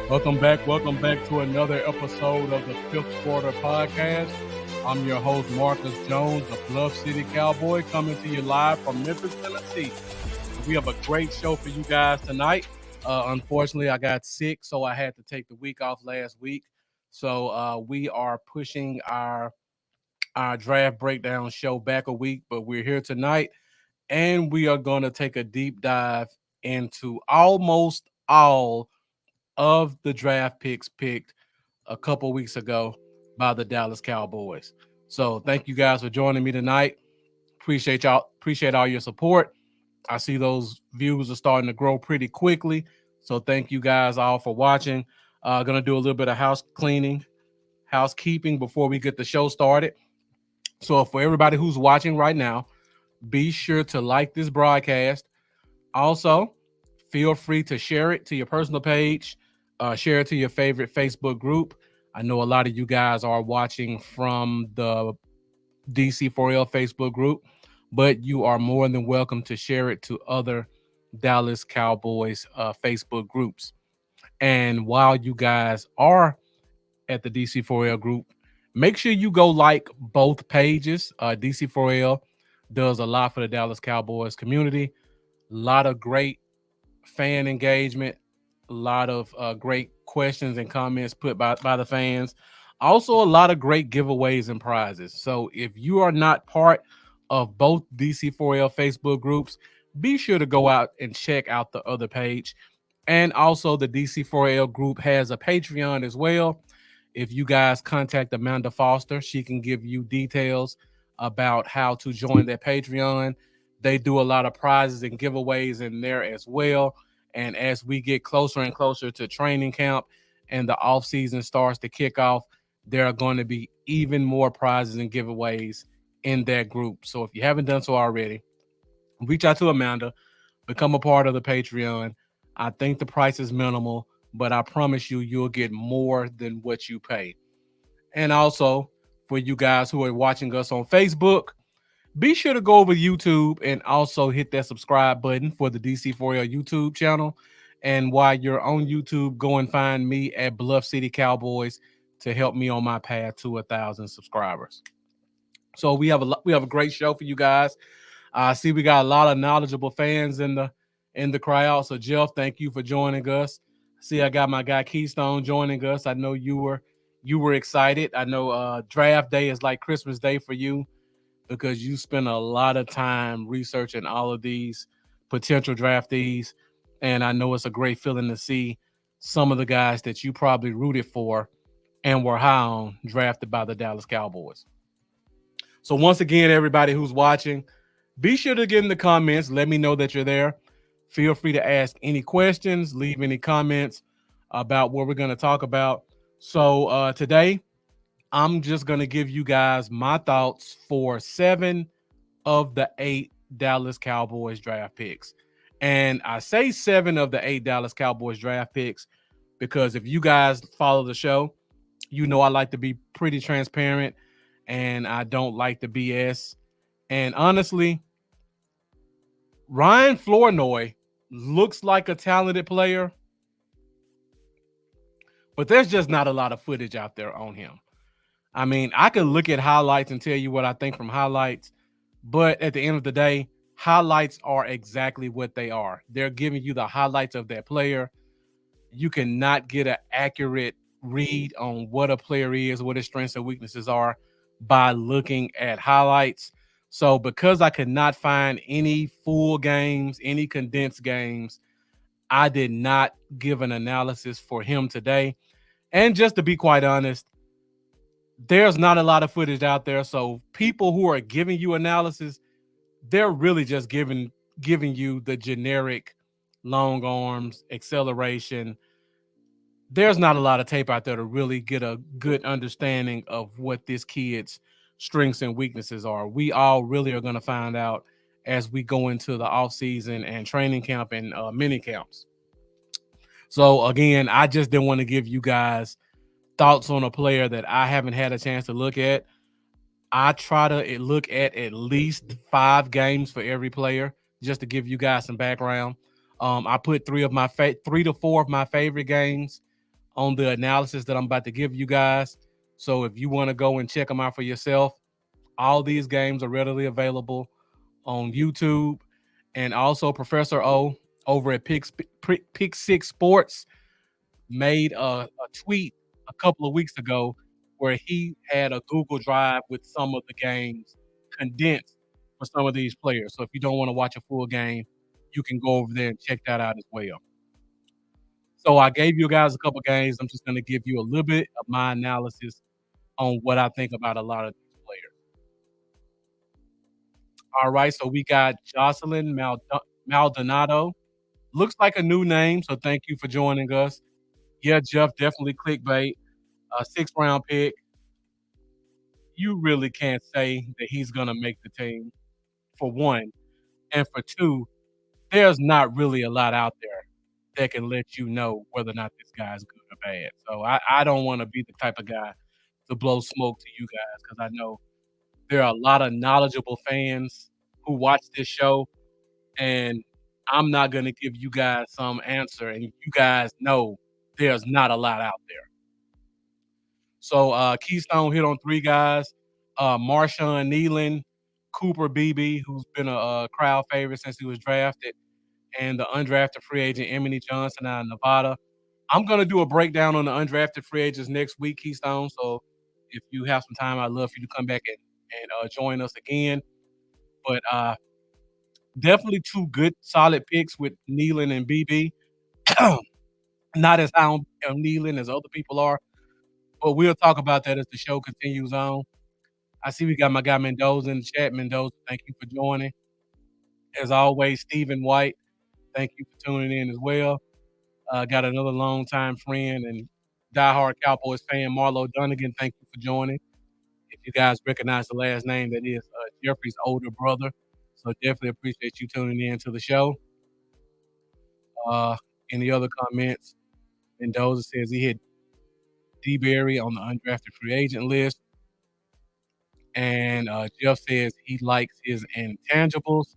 Welcome back to another episode of the Fifth Quarter Podcast. I'm your host, Marcus Jones, the Bluff City Cowboy, coming to you live from Memphis, Tennessee. We have a great show for you guys tonight. Unfortunately, I got sick, so I had to take the week off last week. So we are pushing our draft breakdown show back a week, but we're here tonight, and we are going to take a deep dive into almost all of the draft picks picked a couple weeks ago by the Dallas Cowboys. So thank you guys for joining me tonight. Appreciate y'all. Appreciate all your support. I see those views are starting to grow pretty quickly. So thank you guys all for watching. Gonna do a little bit of housekeeping before we get the show started. So for everybody who's watching right now, be sure to like this broadcast. Also, feel free to share it to your personal page, share it to your favorite Facebook group. I know a lot of you guys are watching from the DC4L Facebook group, but you are more than welcome to share it to other Dallas Cowboys Facebook groups. And while you guys are at the DC4L group, make sure you go like both pages. DC4L does a lot for the Dallas Cowboys community. A lot of great fan engagement, a lot of great questions and comments put by the fans. Also, a lot of great giveaways and prizes. So if you are not part of both DC4L Facebook groups, be sure to go out and check out the other page. And also, the DC4L group has a Patreon as well. If you guys contact Amanda Foster, she can give you details about how to join their Patreon. They do a lot of prizes and giveaways in there as well. And as we get closer and closer to training camp and the off season starts to kick off, there are going to be even more prizes and giveaways in that group. So if you haven't done so already, reach out to Amanda, become a part of the Patreon. I think the price is minimal, but I promise you, you'll get more than what you pay. And also, for you guys who are watching us on Facebook, be sure to go over YouTube and also hit that subscribe button for the DC4L YouTube channel. And while you're on YouTube, go and find me at Bluff City Cowboys to help me on my path to 1,000 subscribers. So we have a great show for you guys. I see we got a lot of knowledgeable fans in the crowd. So Jeff, thank you for joining us. See, I got my guy Keystone joining us. I know you were excited. I know draft day is like Christmas Day for you, because you spend a lot of time researching all of these potential draftees. And I know it's a great feeling to see some of the guys that you probably rooted for and were high on drafted by the Dallas Cowboys. So once again, everybody who's watching, be sure to get in the comments. Let me know that you're there. Feel free to ask any questions, leave any comments about what we're going to talk about. So today, I'm just going to give you guys my thoughts for 7 of the 8 Dallas Cowboys draft picks. And I say 7 of the 8 Dallas Cowboys draft picks because if you guys follow the show, you know I like to be pretty transparent and I don't like the BS. And honestly, Ryan Flournoy looks like a talented player, but there's just not a lot of footage out there on him. I mean, I could look at highlights and tell you what I think from highlights, but at the end of the day, highlights are exactly what they are. They're giving you the highlights of that player. You cannot get an accurate read on what a player is, what his strengths and weaknesses are by looking at highlights. So because I could not find any full games, any condensed games, I did not give an analysis for him today. And just to be quite honest, there's not a lot of footage out there. So people who are giving you analysis, they're really just giving you the generic long arms, acceleration. There's not a lot of tape out there to really get a good understanding of what this kid's strengths and weaknesses are. We all really are going to find out as we go into the offseason and training camp and mini camps. So again, I just didn't want to give you guys thoughts on a player that I haven't had a chance to look at. I try to look at least 5 games for every player just to give you guys some background. I put 3 to 4 of my favorite games on the analysis that I'm about to give you guys. So if you want to go and check them out for yourself, all these games are readily available on YouTube. And also Professor O over at Pick Six Sports made a tweet a couple of weeks ago where he had a Google Drive with some of the games condensed for some of these players. So if you don't want to watch a full game, you can go over there and check that out as well. So I gave you guys a couple games. I'm just going to give you a little bit of my analysis on what I think about a lot of these players. All right, so we got Jocelyn Maldonado. Looks like a new name, so thank you for joining us. Yeah, Jeff, definitely clickbait. A 6th round pick. You really can't say that he's going to make the team, for one. And for two, there's not really a lot out there that can let you know whether or not this guy's good or bad. So I don't want to be the type of guy to blow smoke to you guys because I know there are a lot of knowledgeable fans who watch this show, and I'm not going to give you guys some answer, and you guys know there's not a lot out there. So Keystone hit on 3 guys, Marshawn Nealon, Cooper Beebe, who's been a crowd favorite since he was drafted, and the undrafted free agent Emily Johnson out of Nevada. I'm going to do a breakdown on the undrafted free agents next week, Keystone. So if you have some time, I'd love for you to come back and join us again. But definitely 2 good, solid picks with Nealon and BB. Not as high on Nealon as other people are, but we'll talk about that as the show continues on. I see we got my guy Mendoza in the chat. Mendoza, thank you for joining. As always, Stephen White, thank you for tuning in as well. Got another longtime friend and diehard Cowboys fan, Marlo Dunnigan. Thank you for joining. If you guys recognize the last name, that is Jeffrey's older brother. So definitely appreciate you tuning in to the show. Any other comments? Mendoza says he hit D-Berry on the undrafted free agent list. And Jeff says he likes his intangibles.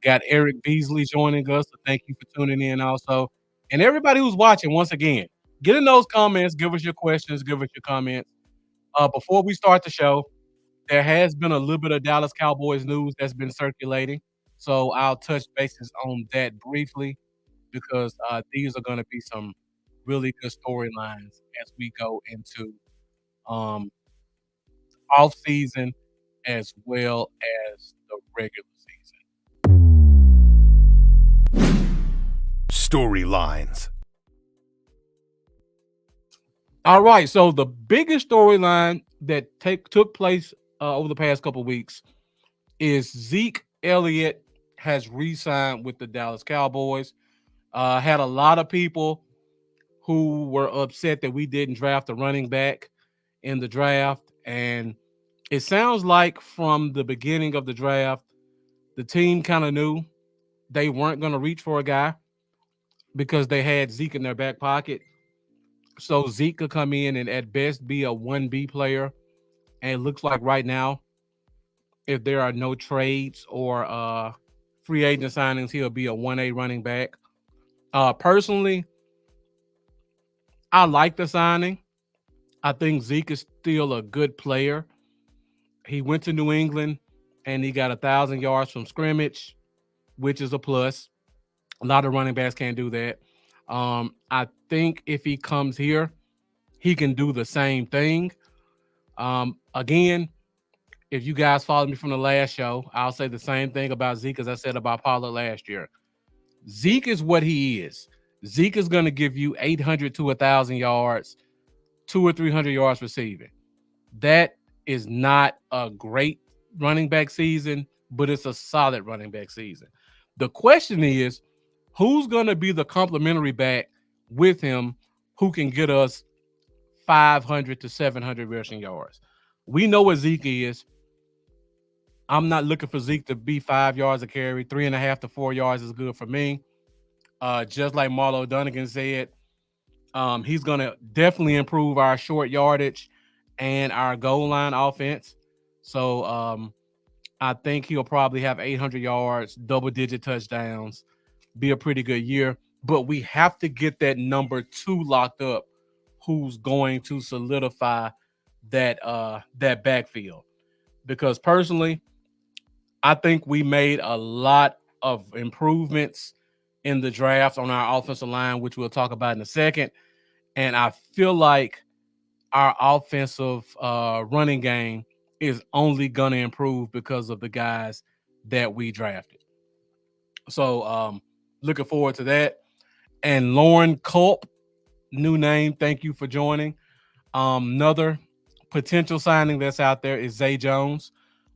Got Eric Beasley joining us. So thank you for tuning in also. And everybody who's watching, once again, get in those comments. Give us your questions. Give us your comments. Before we start the show, there has been a little bit of Dallas Cowboys news that's been circulating. So I'll touch bases on that briefly because these are going to be some really good storylines as we go into off season as well as the regular season. Storylines. All right, so the biggest storyline that took place over the past couple of weeks is Zeke Elliott has re-signed with the Dallas Cowboys. Had a lot of people who were upset that we didn't draft a running back in the draft, and it sounds like from the beginning of the draft, the team kind of knew they weren't going to reach for a guy because they had Zeke in their back pocket. So Zeke could come in and at best be a 1B player. And it looks like right now, if there are no trades or free agent signings, he'll be a 1A running back. Personally, I like the signing. I think Zeke is still a good player. He went to New England and he got 1,000 yards from scrimmage, which is a plus. A lot of running backs can't do that. I think if he comes here, he can do the same thing. Again, if you guys followed me from the last show, I'll say the same thing about Zeke as I said about Pollard last year. Zeke is what he is. Zeke is going to give you 800 to 1,000 yards, 200 or 300 yards receiving. That is not a great running back season, but it's a solid running back season. The question is, who's going to be the complementary back with him who can get us 500 to 700 rushing yards? We know what Zeke is. I'm not looking for Zeke to be 5 yards a carry. 3.5 to 4 yards is good for me. Just like Marlo Dunnigan said, he's going to definitely improve our short yardage and our goal line offense. So I think he'll probably have 800 yards, double-digit touchdowns, be a pretty good year. But we have to get that number 2 locked up who's going to solidify that backfield. Because personally, I think we made a lot of improvements in the draft on our offensive line, which we'll talk about in a second. And I feel like our offensive running game is only going to improve because of the guys that we drafted. So looking forward to that. And Lauren Culp, new name, thank you for joining. Another potential signing that's out there is Zay Jones,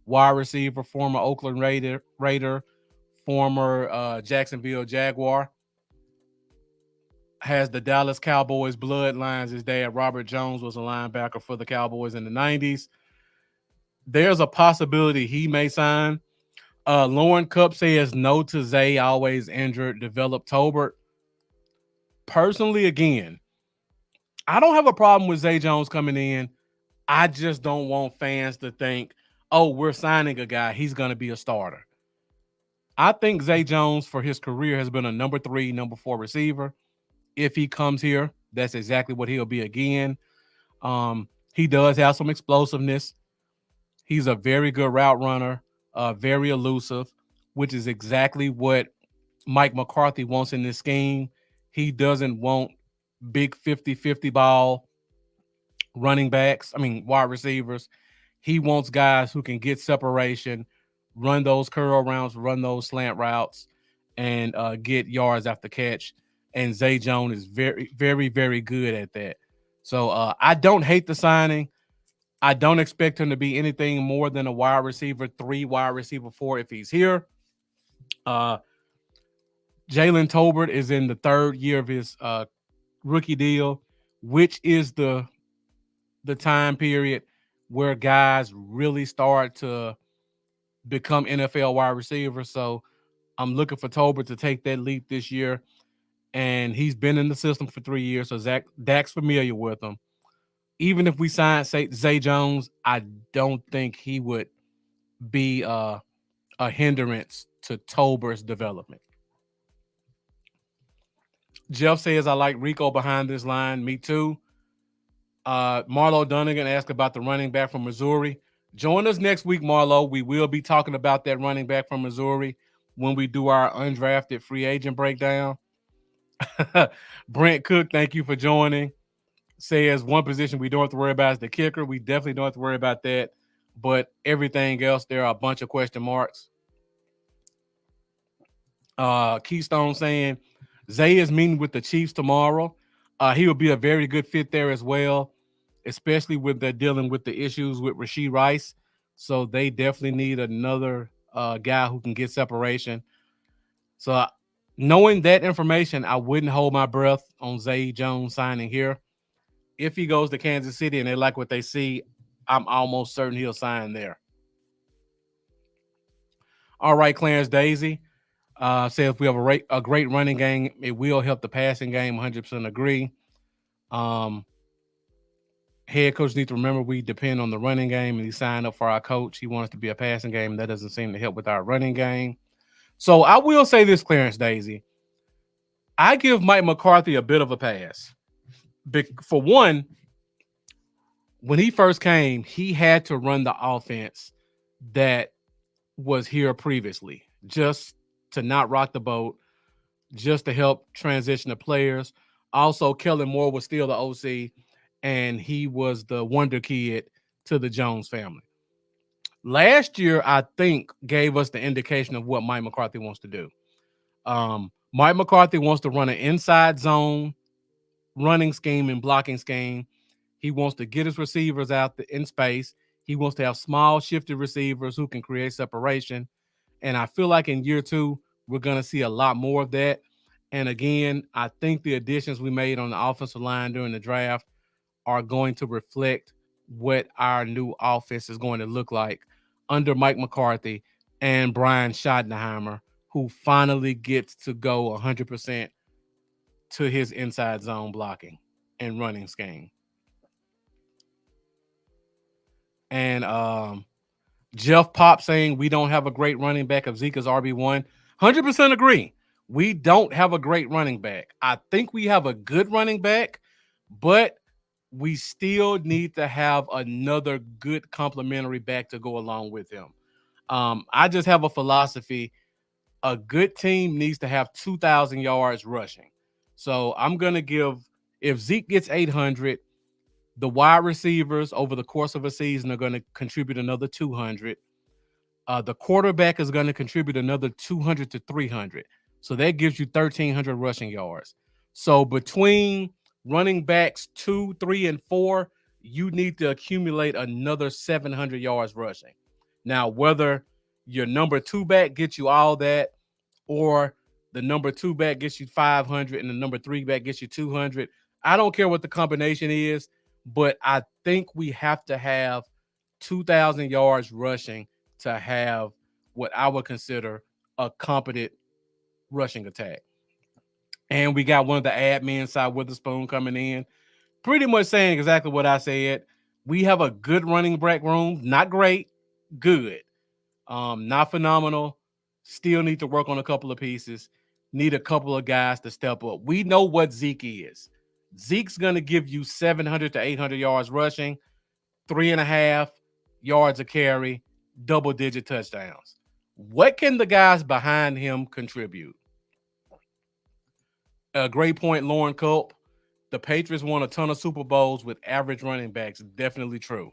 wide receiver, former Oakland Raider, former Jacksonville Jaguar. Has the Dallas Cowboys bloodlines. His dad, Robert Jones, was a linebacker for the Cowboys in the 90s. There's a possibility he may sign. Lauren Cup says no to Zay, always injured, developed Tolbert. Personally, again, I don't have a problem with Zay Jones coming in. I just don't want fans to think, oh, we're signing a guy, he's going to be a starter. I think Zay Jones, for his career, has been a number 3, number 4 receiver. If he comes here, that's exactly what he'll be again. He does have some explosiveness. He's a very good route runner, very elusive, which is exactly what Mike McCarthy wants in this scheme. He doesn't want big 50-50 ball wide receivers. He wants guys who can get separation, run those curl routes, run those slant routes, and get yards after catch. And Zay Jones is very, very, very good at that. So I don't hate the signing. I don't expect him to be anything more than a wide receiver 3, wide receiver 4 if he's here. Jalen Tolbert is in the 3rd year of his rookie deal, which is the time period where guys really start to become NFL wide receivers. So I'm looking for Tolbert to take that leap this year. And he's been in the system for 3 years, so Dak's familiar with him. Even if we sign Zay Jones, I don't think he would be a hindrance to Tolbert's development. Jeff says, I like Rico behind this line. Me too. Marlo Dunnigan asked about the running back from Missouri. Join us next week, Marlo. We will be talking about that running back from Missouri when we do our undrafted free agent breakdown. Brent Cook, thank you for joining. Says one position we don't have to worry about is the kicker. We definitely don't have to worry about that. But everything else, there are a bunch of question marks. Keystone saying Zay is meeting with the Chiefs tomorrow. He will be a very good fit there as well, especially with they're dealing with the issues with Rashee Rice. So they definitely need another guy who can get separation. So knowing that information, I wouldn't hold my breath on Zay Jones signing here. If he goes to Kansas City and they like what they see, I'm almost certain he'll sign there. All right, Clarence Daisy says if we have a great running game, it will help the passing game. 100% agree. Head coach needs to remember we depend on the running game, and he signed up for our coach. He wants to be a passing game, and that doesn't seem to help with our running game. So I will say this, Clarence Daisy. I give Mike McCarthy a bit of a pass. For one, when he first came, he had to run the offense that was here previously, just to not rock the boat, just to help transition the players. Also, Kellen Moore was still the OC, and he was the wonder kid to the Jones family. Last year, I think, gave us the indication of what Mike McCarthy wants to do. Mike McCarthy wants to run an inside zone running scheme and blocking scheme. He wants to get his receivers out in space. He wants to have small shifted receivers who can create separation. And I feel like in year 2, we're going to see a lot more of that. And again, I think the additions we made on the offensive line during the draft are going to reflect what our new offense is going to look like under Mike McCarthy and Brian Schottenheimer, who finally gets to go 100% to his inside zone blocking and running scheme. And Jeff Pop saying we don't have a great running back of Zeke's RB1. 100% agree. We don't have a great running back. I think we have a good running back, but we still need to have another good complementary back to go along with him. I just have a philosophy. A good team needs to have 2,000 yards rushing. So I'm going to give, if Zeke gets 800, the wide receivers over the course of a season are going to contribute another 200. The quarterback is going to contribute another 200 to 300. So that gives you 1,300 rushing yards. So between running backs 2, 3, and 4, you need to accumulate another 700 yards rushing. Now, whether your number 2 back gets you all that, or the number 2 back gets you 500 and the number 3 back gets you 200, I don't care what the combination is, but I think we have to have 2,000 yards rushing to have what I would consider a competent rushing attack. And we got one of the admins, Cy Witherspoon, coming in, pretty much saying exactly what I said. We have a good running back room, not great, good, not phenomenal. Still need to work on a couple of pieces. Need a couple of guys to step up. We know what Zeke is. Zeke's going to give you 700 to 800 yards rushing, 3.5 yards a carry, double-digit touchdowns. What can the guys behind him contribute? A great point, Lauren Culp. The Patriots won a ton of Super Bowls with average running backs. Definitely true.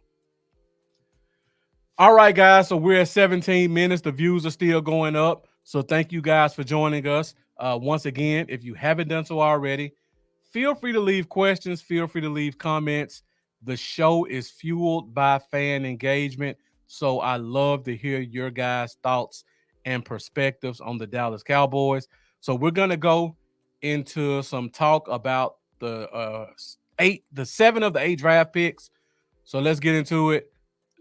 All right, guys. So we're at 17 minutes. The views are still going up. So thank you guys for joining us. Once again, if you haven't done so already, feel free to leave questions. Feel free to leave comments. The show is fueled by fan engagement. So I love to hear your guys' thoughts and perspectives on the Dallas Cowboys. So we're going to go into some talk about the 7 of the 8 draft picks. So let's get into it.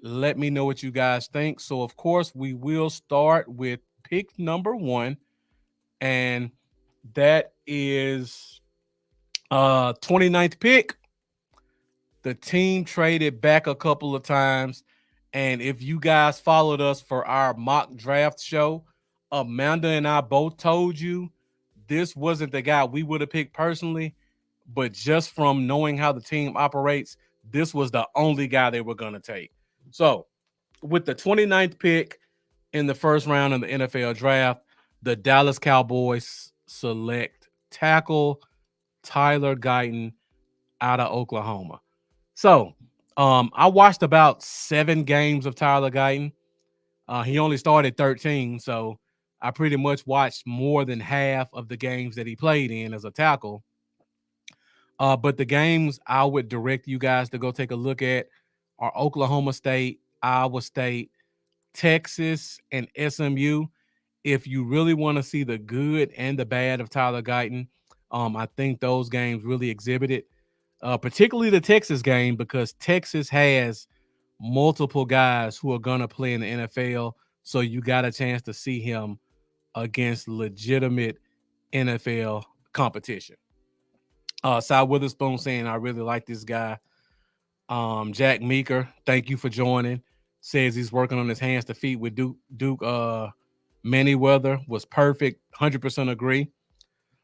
Let me know what you guys think. So, of course, we will start with pick number 1, and that is 29th pick. The team traded back a couple of times, and if you guys followed us for our mock draft show, Amanda and I both told you this wasn't the guy we would have picked personally, but just from knowing how the team operates, this was the only guy they were going to take. So, with the 29th pick in the first round of the NFL draft, the Dallas Cowboys select tackle Tyler Guyton out of Oklahoma. So, I watched about 7 games of Tyler Guyton. He only started 13, so I pretty much watched more than half of the games that he played in as a tackle. But the games I would direct you guys to go take a look at are Oklahoma State, Iowa State, Texas, and SMU. If you really want to see the good and the bad of Tyler Guyton, I think those games really exhibited, particularly the Texas game, because Texas has multiple guys who are going to play in the NFL. So you got a chance to see him against legitimate NFL competition. Cy Witherspoon saying, I really like this guy. Jack Meeker, thank you for joining. Says he's working on his hands to feet with Duke Manyweather. Was perfect. 100% agree.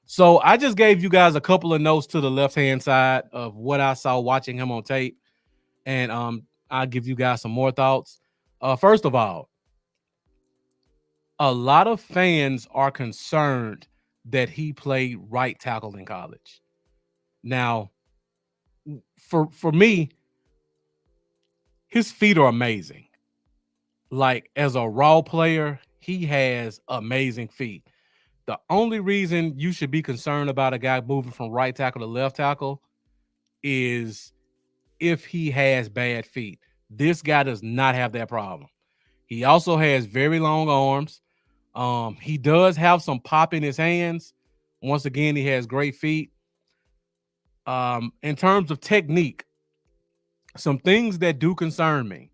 So I just gave you guys a couple of notes to the left-hand side of what I saw watching him on tape. And I'll give you guys some more thoughts. First of all, a lot of fans are concerned that he played right tackle in college. Now, for me, his feet are amazing. Like, as a raw player, he has amazing feet. The only reason you should be concerned about a guy moving from right tackle to left tackle is if he has bad feet. This guy does not have that problem. He also has very long arms. He does have some pop in his hands. Once again, he has great feet. In terms of technique, some things that do concern me.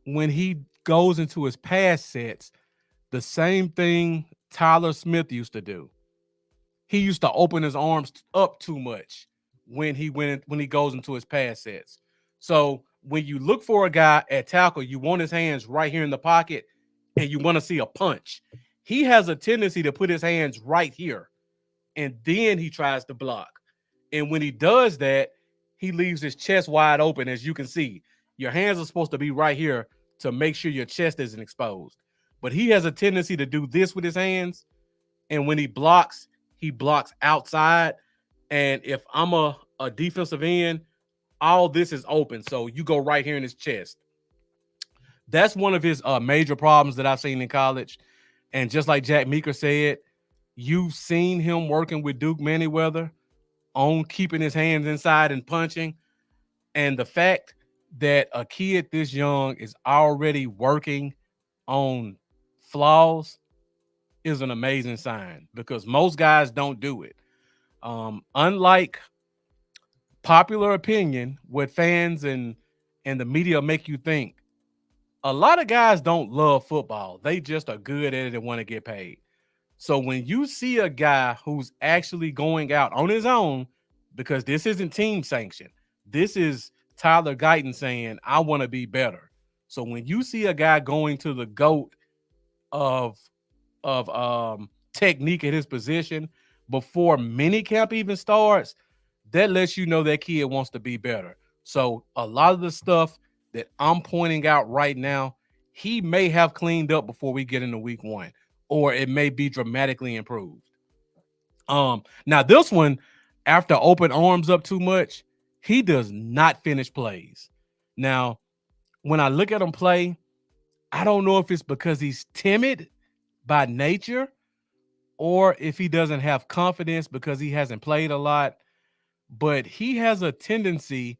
When he goes into his pass sets, the same thing Tyler Smith used to do. He used to open his arms up too much when he goes into his pass sets. So when you look for a guy at tackle, you want his hands right here in the pocket, and you want to see a punch. He has a tendency to put his hands right here, and then he tries to block. And when he does that, he leaves his chest wide open. As you can see, your hands are supposed to be right here to make sure your chest isn't exposed. But he has a tendency to do this with his hands. And when he blocks outside. And if I'm a defensive end, all this is open. So you go right here in his chest. That's one of his major problems that I've seen in college. And just like Jack Meeker said, you've seen him working with Duke Manyweather on keeping his hands inside and punching. And the fact that a kid this young is already working on flaws is an amazing sign because most guys don't do it. Unlike popular opinion, what fans and the media make you think, a lot of guys don't love football. They just are good at it and want to get paid. So when you see a guy who's actually going out on his own, because this isn't team sanctioned, this is Tyler Guyton saying, I want to be better. So when you see a guy going to the GOAT of technique at his position before minicamp even starts, that lets you know that kid wants to be better. So a lot of the stuff that I'm pointing out right now, he may have cleaned up before we get into week 1, or it may be dramatically improved. Now this one, after open arms up too much, he does not finish plays. Now, when I look at him play, I don't know if it's because he's timid by nature or if he doesn't have confidence because he hasn't played a lot, but he has a tendency,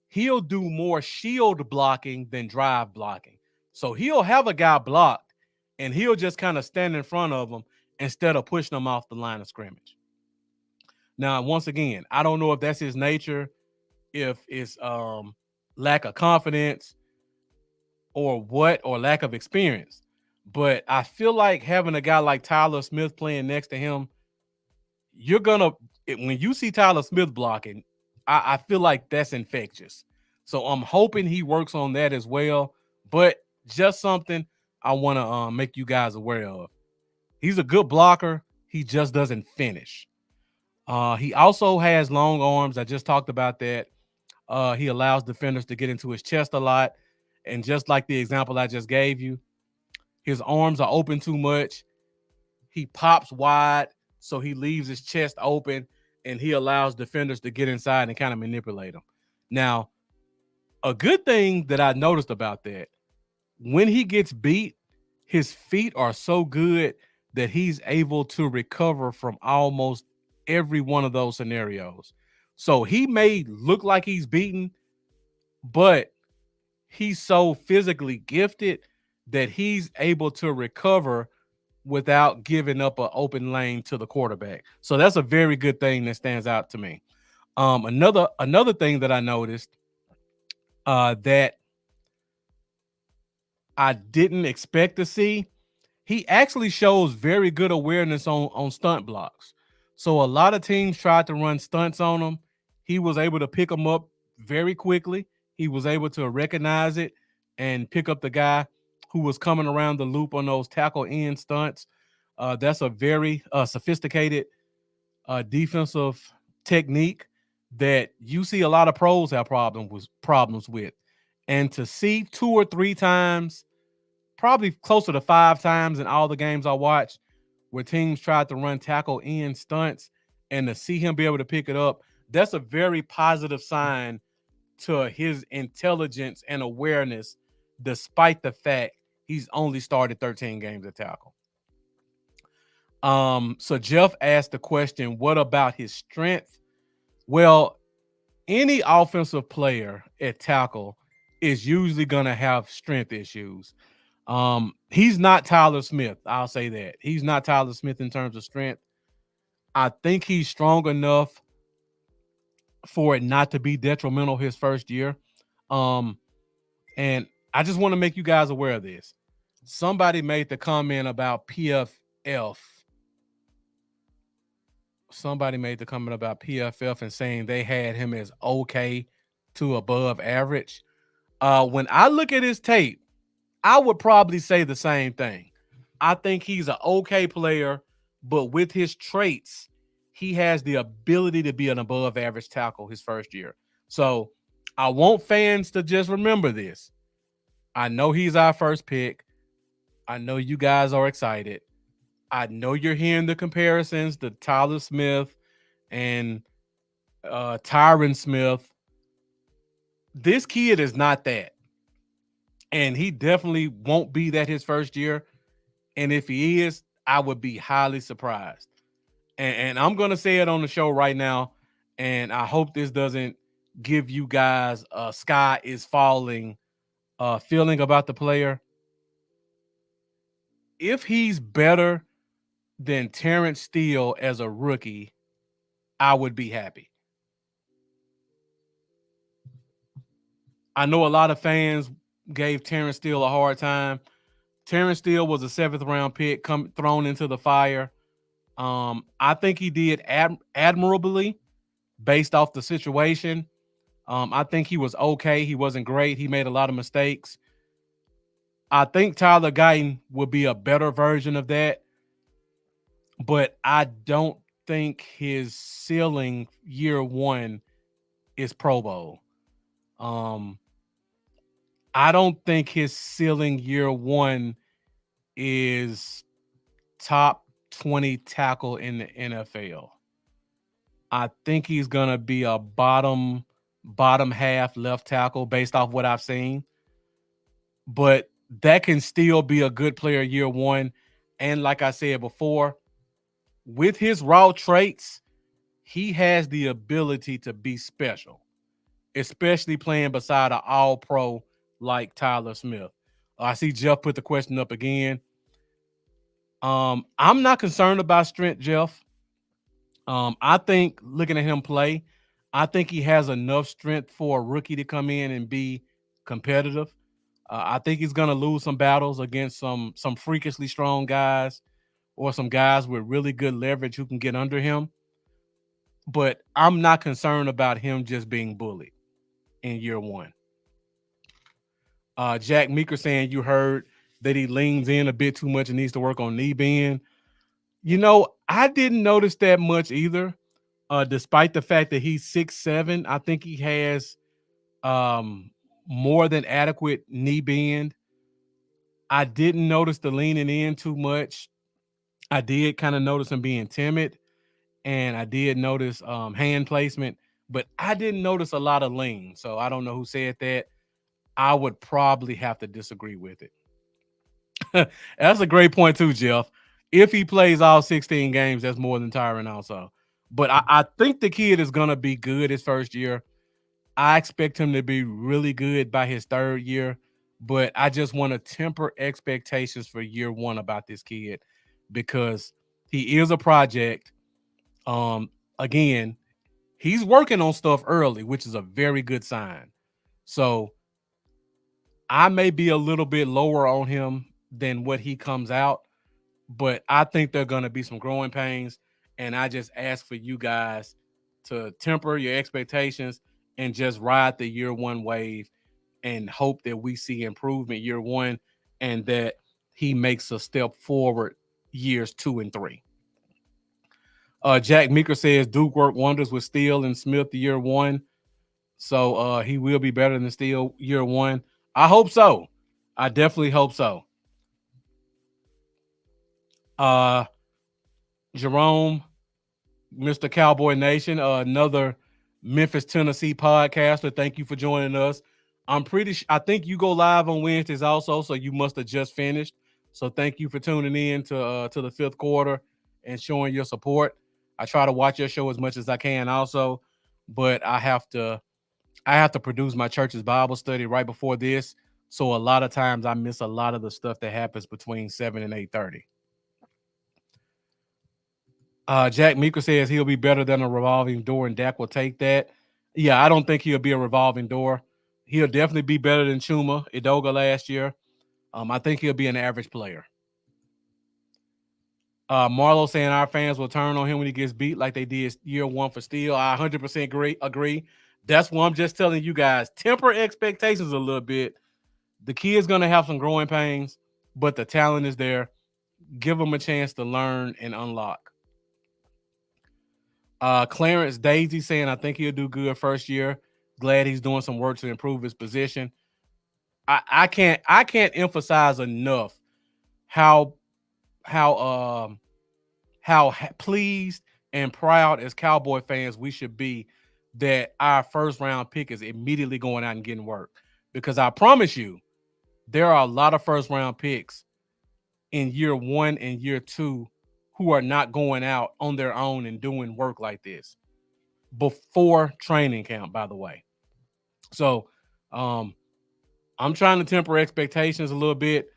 he'll do more shield blocking than drive blocking. So he'll have a guy blocked and he'll just kind of stand in front of him instead of pushing him off the line of scrimmage. Now, once again, I don't know if that's his nature, if it's lack of confidence or what, or lack of experience. But I feel like having a guy like Tyler Smith playing next to him, you're gonna, when you see Tyler Smith blocking, I feel like that's infectious. So I'm hoping he works on that as well. But just something I want to make you guys aware of. He's a good blocker. He just doesn't finish. He also has long arms. I just talked about that. He allows defenders to get into his chest a lot. And just like the example I just gave you, his arms are open too much. He pops wide, so he leaves his chest open, and he allows defenders to get inside and kind of manipulate him. Now, a good thing that I noticed about that, when he gets beat, his feet are so good that he's able to recover from almost every one of those scenarios. So he may look like he's beaten, but he's so physically gifted that he's able to recover without giving up an open lane to the quarterback. So that's a very good thing that stands out to me. Another thing that I noticed that I didn't expect to see, he actually shows very good awareness on stunt blocks. So a lot of teams tried to run stunts on him. He was able to pick them up very quickly. He was able to recognize it and pick up the guy who was coming around the loop on those tackle end stunts. That's a very sophisticated defensive technique that you see a lot of pros have problems with. And to see 2 or 3 times, probably closer to 5 times in all the games I watched, where teams tried to run tackle end stunts, and to see him be able to pick it up, that's a very positive sign to his intelligence and awareness, despite the fact he's only started 13 games at tackle. So Jeff asked the question, what about his strength? Well, any offensive player at tackle is usually going to have strength issues. He's not Tyler Smith. I'll say that. He's not Tyler Smith in terms of strength. I think he's strong enough for it not to be detrimental his first year. And I just want to make you guys aware of this. Somebody made the comment about PFF. Somebody made the comment about PFF and saying they had him as okay to above average. When I look at his tape, I would probably say the same thing. I think he's an okay player, but with his traits, he has the ability to be an above average tackle his first year. So I want fans to just remember this. I know he's our first pick. I know you guys are excited. I know you're hearing the comparisons to Tyler Smith and Tyron Smith. This kid is not that. And he definitely won't be that his first year. And if he is, I would be highly surprised. And I'm going to say it on the show right now. And I hope this doesn't give you guys a sky is falling feeling about the player. If he's better than Terrence Steele as a rookie, I would be happy. I know a lot of fans gave Terrence Steele a hard time. Terrence Steele was a 7th-round pick thrown into the fire. I think he did admirably based off the situation. I think he was okay. He wasn't great. He made a lot of mistakes. I think Tyler Guyton would be a better version of that, but I don't think his ceiling year one is Pro Bowl. I don't think his ceiling year one is top 20 tackle in the NFL. I think he's gonna be a bottom half left tackle based off what I've seen. But that can still be a good player year one. And like I said before, with his raw traits, he has the ability to be special, especially playing beside an all-pro like Tyler Smith. I see Jeff put the question up again. I'm not concerned about strength, Jeff. I think looking at him play, I think he has enough strength for a rookie to come in and be competitive. I think he's going to lose some battles against some freakishly strong guys or some guys with really good leverage who can get under him. But I'm not concerned about him just being bullied in year one. Jack Meeker saying you heard that he leans in a bit too much and needs to work on knee bend. You know, I didn't notice that much either. Despite the fact that he's 6'7", I think he has more than adequate knee bend. I didn't notice the leaning in too much. I did kind of notice him being timid, and I did notice hand placement, but I didn't notice a lot of lean. So I don't know who said that. I would probably have to disagree with it. That's a great point too, Jeff. If he plays all 16 games, that's more than Tyron also. But I think the kid is going to be good his first year. I expect him to be really good by his 3rd year, but I just want to temper expectations for year one about this kid because he is a project. Again, he's working on stuff early, which is a very good sign. So I may be a little bit lower on him than what he comes out, but I think there are going to be some growing pains. And I just ask for you guys to temper your expectations and just ride the year one wave and hope that we see improvement year one and that he makes a step forward years 2 and 3. Jack Meeker says Duke worked wonders with Steele and Smith year one. So he will be better than Steele year one. I hope so. I definitely hope so. Jerome, Mr. Cowboy Nation, another Memphis, Tennessee podcaster. Thank you for joining us. I think you go live on Wednesdays also, so you must have just finished. So thank you for tuning in to the 5th quarter and showing your support. I try to watch your show as much as I can also, but I have to produce my church's Bible study right before this. So a lot of times I miss a lot of the stuff that happens between 7 and 8:30. Jack Meeker says he'll be better than a revolving door, and Dak will take that. Yeah, I don't think he'll be a revolving door. He'll definitely be better than Chuma Edoga last year. I think he'll be an average player. Marlo saying our fans will turn on him when he gets beat like they did year one for Steele. I 100% agree. That's why I'm just telling you guys, temper expectations a little bit. The kid's going to have some growing pains, but the talent is there. Give him a chance to learn and unlock. Clarence Daisy saying, I think he'll do good first year. Glad he's doing some work to improve his position. I can't emphasize enough how how pleased and proud as Cowboy fans we should be that our first round pick is immediately going out and getting work. Because I promise you, there are a lot of first round picks in year 1 and year 2 who are not going out on their own and doing work like this before training camp, by the way. So um, I'm trying to temper expectations a little bit,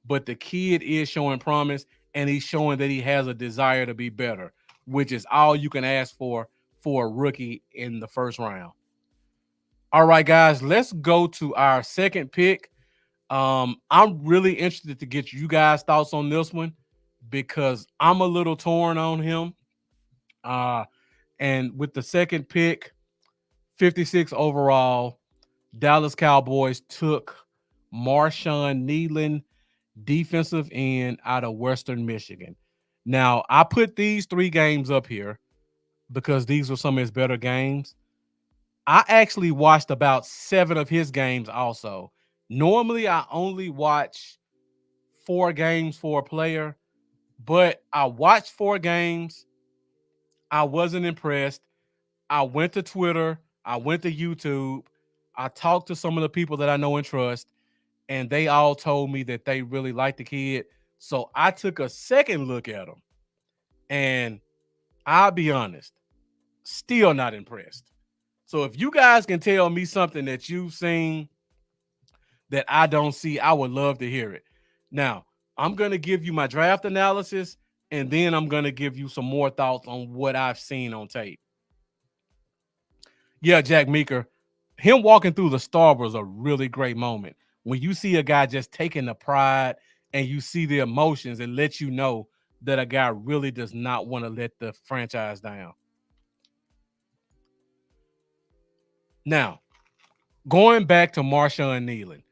but the kid is showing promise and he's showing that he has a desire to be better, which is all you can ask for a rookie in the first round. All right, guys, let's go to our second pick. I'm really interested to get you guys' thoughts on this one because I'm a little torn on him. Uh, and with the second pick, 56 overall, Dallas Cowboys took Marshawn Nealon, defensive end out of Western Michigan. Now, I put these 3 games up here because these were some of his better games. I actually watched about 7 of his games also. Normally, I only watch 4 games for a player, but I watched 4 games. I wasn't impressed. I went to Twitter. I went to YouTube. I talked to some of the people that I know and trust, and they all told me that they really liked the kid. So I took a second look at him, and I'll be honest, still not impressed. So if you guys can tell me something that you've seen that I don't see, I would love to hear it. Now, I'm going to give you my draft analysis, and then I'm going to give you some more thoughts on what I've seen on tape. Yeah, Jack Meeker, him walking through the star was a really great moment. When you see a guy just taking the pride and you see the emotions, it lets you know that a guy really does not want to let the franchise down. Now, going back to Marshawn Nealon,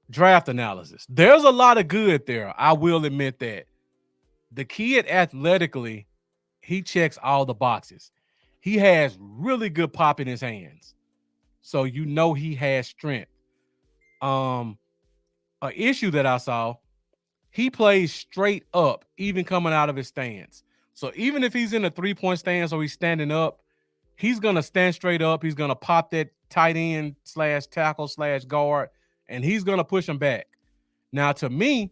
draft analysis. There's a lot of good there. I will admit that. The kid athletically, he checks all the boxes. He has really good pop in his hands. So you know he has strength. An issue that I saw, he plays straight up, even coming out of his stance. So even if he's in a 3-point stance or he's standing up, he's gonna stand straight up. He's gonna pop that tight end / tackle / guard, and he's gonna push him back. Now, to me,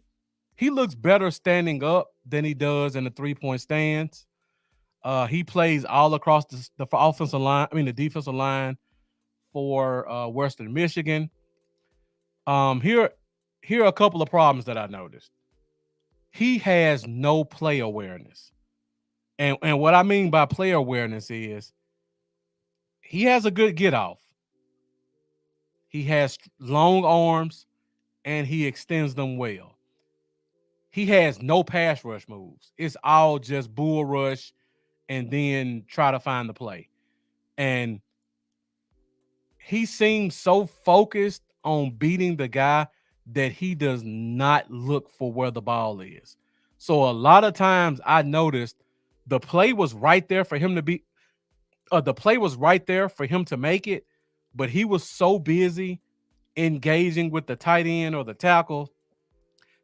he looks better standing up than he does in the 3-point stance. He plays all across the offensive line. I mean, the defensive line for Western Michigan. Here are a couple of problems that I noticed. He has no play awareness. And what I mean by play awareness is he has a good get off. He has long arms and he extends them well. He has no pass rush moves. It's all just bull rush and then try to find the play. And he seems so focused on beating the guy that he does not look for where the ball is. So a lot of times I noticed the play was right there for him to be the play was right there for him to make it, but he was so busy engaging with the tight end or the tackle,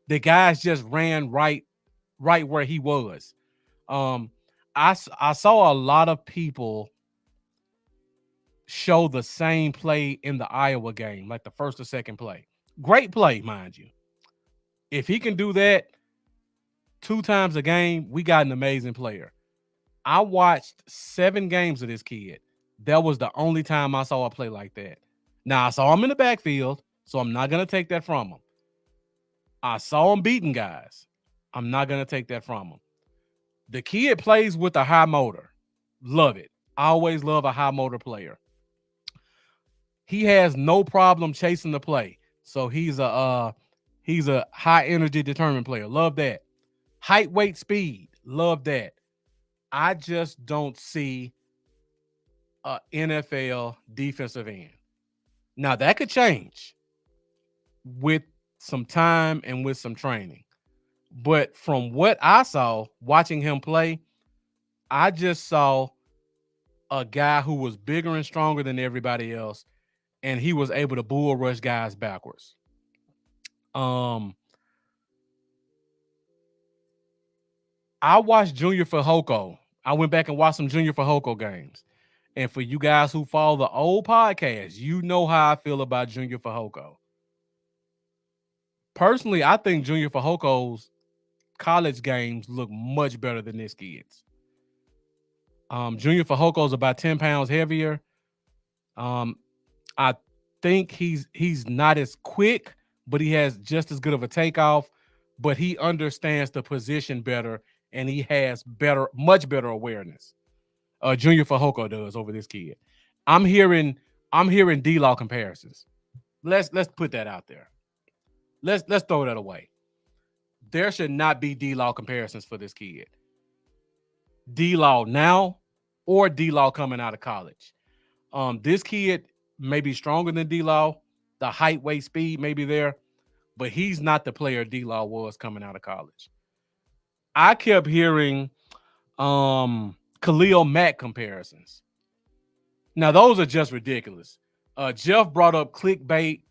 the guys just ran right where he was. I saw a lot of people show the same play in the Iowa game, like the first or second play. Great play, mind you. If he can do that 2 times a game, we got an amazing player. I watched 7 games of this kid. That was the only time I saw a play like that. Now, I saw him in the backfield, so I'm not going to take that from him. I saw him beating guys. I'm not going to take that from him. The kid plays with a high motor. Love it. I always love a high motor player. He has no problem chasing the play. So he's a high energy determined player. Love that. Height, weight, speed. Love that. I just don't see a NFL defensive end. Now that could change with some time and with some training. But from what I saw watching him play, I just saw a guy who was bigger and stronger than everybody else, and he was able to bull rush guys backwards. Um, I watched Junior Fajoko. I went back and watched some Junior Fajoko games. And for you guys who follow the old podcast, you know how I feel about Junior Fajoko. Personally, I think Junior Fajoko's college games look much better than this kid's. Junior Fajoko is about 10 pounds heavier. Um, I think he's not as quick, but he has just as good of a takeoff. But he understands the position better, and he has much better awareness. Junior Fajoko does over this kid. I'm hearing D-Law comparisons. Let's put that out there. Let's throw that away. There should not be D-Law comparisons for this kid. D-Law now or D-Law coming out of college. This kid may be stronger than D-Law. The height, weight, speed may be there, but he's not the player D-Law was coming out of college. I kept hearing Khalil Mack comparisons. Now, those are just ridiculous. Jeff brought up clickbait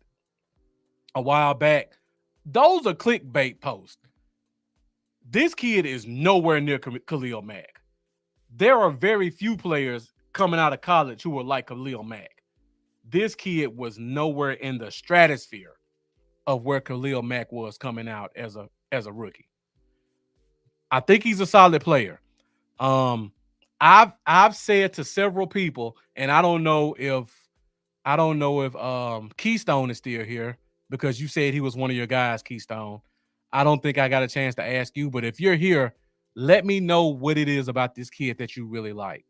a while back. Those are clickbait posts. This kid is nowhere near Khalil Mack. There are very few players coming out of college who are like Khalil Mack. This kid was nowhere in the stratosphere of where Khalil Mack was coming out as a rookie. I think he's a solid player. I've said to several people, and I don't know if Keystone is still here because you said he was one of your guys, Keystone. I don't think I got a chance to ask you, but if you're here, let me know what it is about this kid that you really like.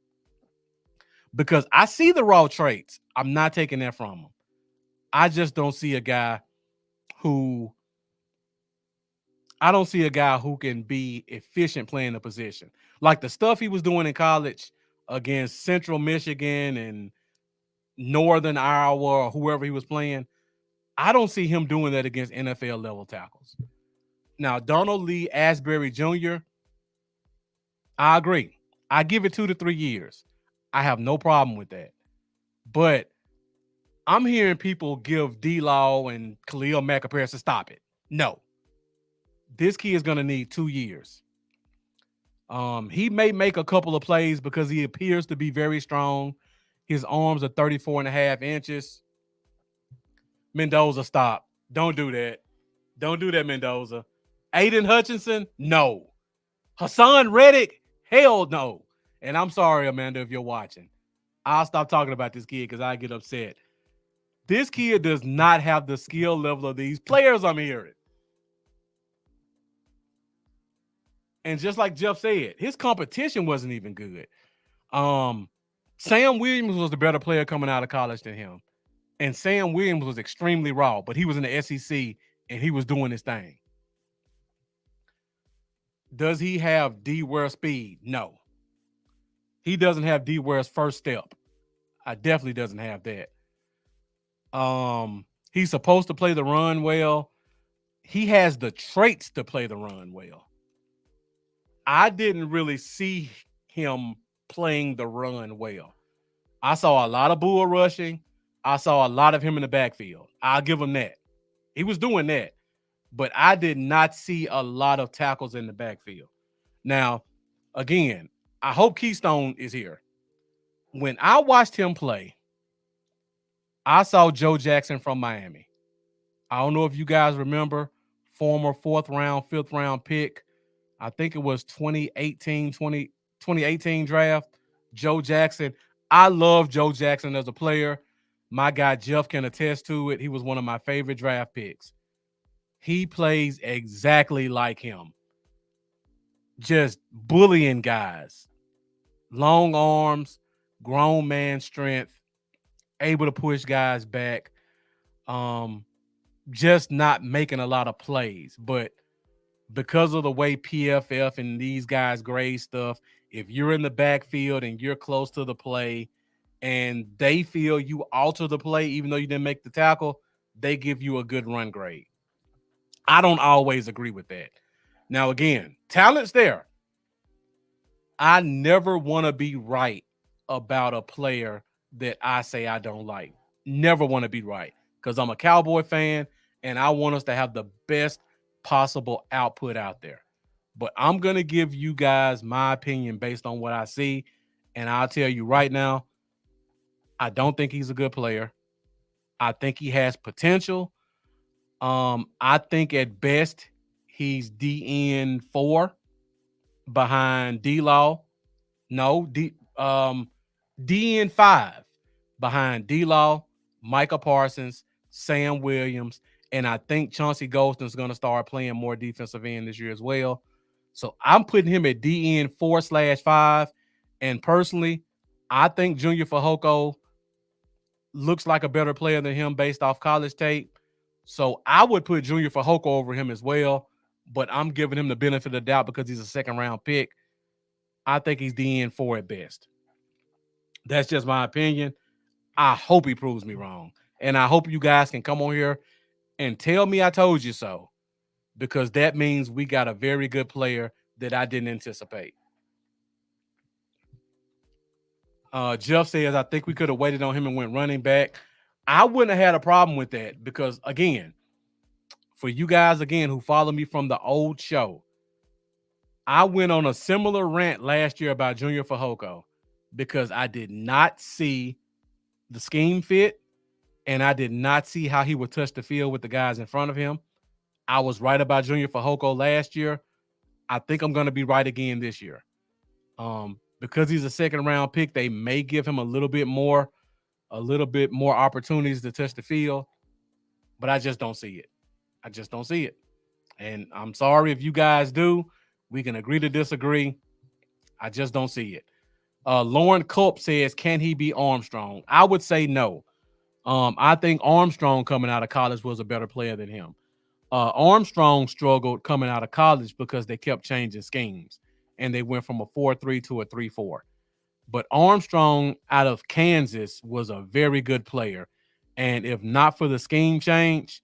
Because I see the raw traits. I'm not taking that from him. I just don't see a guy who can be efficient playing the position. Like the stuff he was doing in college against Central Michigan and Northern Iowa or whoever he was playing, I don't see him doing that against NFL level tackles. Now, Donald Lee Asbury Jr., I agree. I give it 2 to 3 years. I have no problem with that. But I'm hearing people give D-Law and Khalil Mack comparisons. Stop it. No. This kid is going to need 2 years. He may make a couple of plays because he appears to be very strong. His arms are 34 and a half inches. Mendoza, stop. Don't do that. Don't do that, Mendoza. Aiden Hutchinson, no. Hassan Reddick, hell no. And I'm sorry, Amanda, if you're watching. I'll stop talking about this kid because I get upset. This kid does not have the skill level of these players I'm hearing. And just like Jeff said, his competition wasn't even good. Sam Williams was the better player coming out of college than him. And Sam Williams was extremely raw, but he was in the SEC and he was doing his thing. Does he have D-Ware speed? No. He doesn't have D-Ware's first step. I definitely doesn't have that. He's supposed to play the run well. He has the traits to play the run well. I didn't really see him playing the run well. I saw a lot of bull rushing. I saw a lot of him in the backfield. I'll give him that. He was doing that. But I did not see a lot of tackles in the backfield. Now, again, I hope Keystone is here. When I watched him play, I saw Joe Jackson from Miami. I don't know if you guys remember, former 4th round, 5th round pick. I think it was 2018 draft. Joe Jackson. I love Joe Jackson as a player. My guy Jeff can attest to it. He was one of my favorite draft picks. He plays exactly like him. Just bullying guys. Long arms, grown man strength, able to push guys back. Just not making a lot of plays. But because of the way PFF and these guys grade stuff, if you're in the backfield and you're close to the play and they feel you alter the play, even though you didn't make the tackle, they give you a good run grade. I don't always agree with that. Now, again, talent's there. I never want to be right about a player that I say I don't like. Never want to be right because I'm a Cowboy fan and I want us to have the best possible output out there. But I'm going to give you guys my opinion based on what I see. And I'll tell you right now, I don't think he's a good player. I think he has potential. I think at best he's DN4 behind D Law. No, DN5 behind D Law, Micah Parsons, Sam Williams, and I think Chauncey Golston's going to start playing more defensive end this year as well. So I'm putting him at DN4/5. And personally, I think Junior Fehoko looks like a better player than him based off college tape. So I would put Junior Fehoko over him as well, but I'm giving him the benefit of the doubt because he's a second round pick. I think he's DN4 at best. That's just my opinion. I hope he proves me wrong. And I hope you guys can come on here and tell me I told you so, because that means we got a very good player that I didn't anticipate. Jeff says, I think we could have waited on him and went running back. I wouldn't have had a problem with that because, again, for you guys, again, who follow me from the old show, I went on a similar rant last year about Junior Fehoko because I did not see the scheme fit and I did not see how he would touch the field with the guys in front of him. I was right about Junior Fehoko last year. I think I'm going to be right again this year. Because he's a second round pick, they may give him a little bit more opportunities to touch the field, but I just don't see it. I just don't see it. And I'm sorry if you guys do. We can agree to disagree. I just don't see it. Lauren Culp says, can he be Armstrong? I would say no. I think Armstrong coming out of college was a better player than him. Armstrong struggled coming out of college because they kept changing schemes and they went from a 4-3 to a 3-4. But Armstrong out of Kansas was a very good player. And if not for the scheme change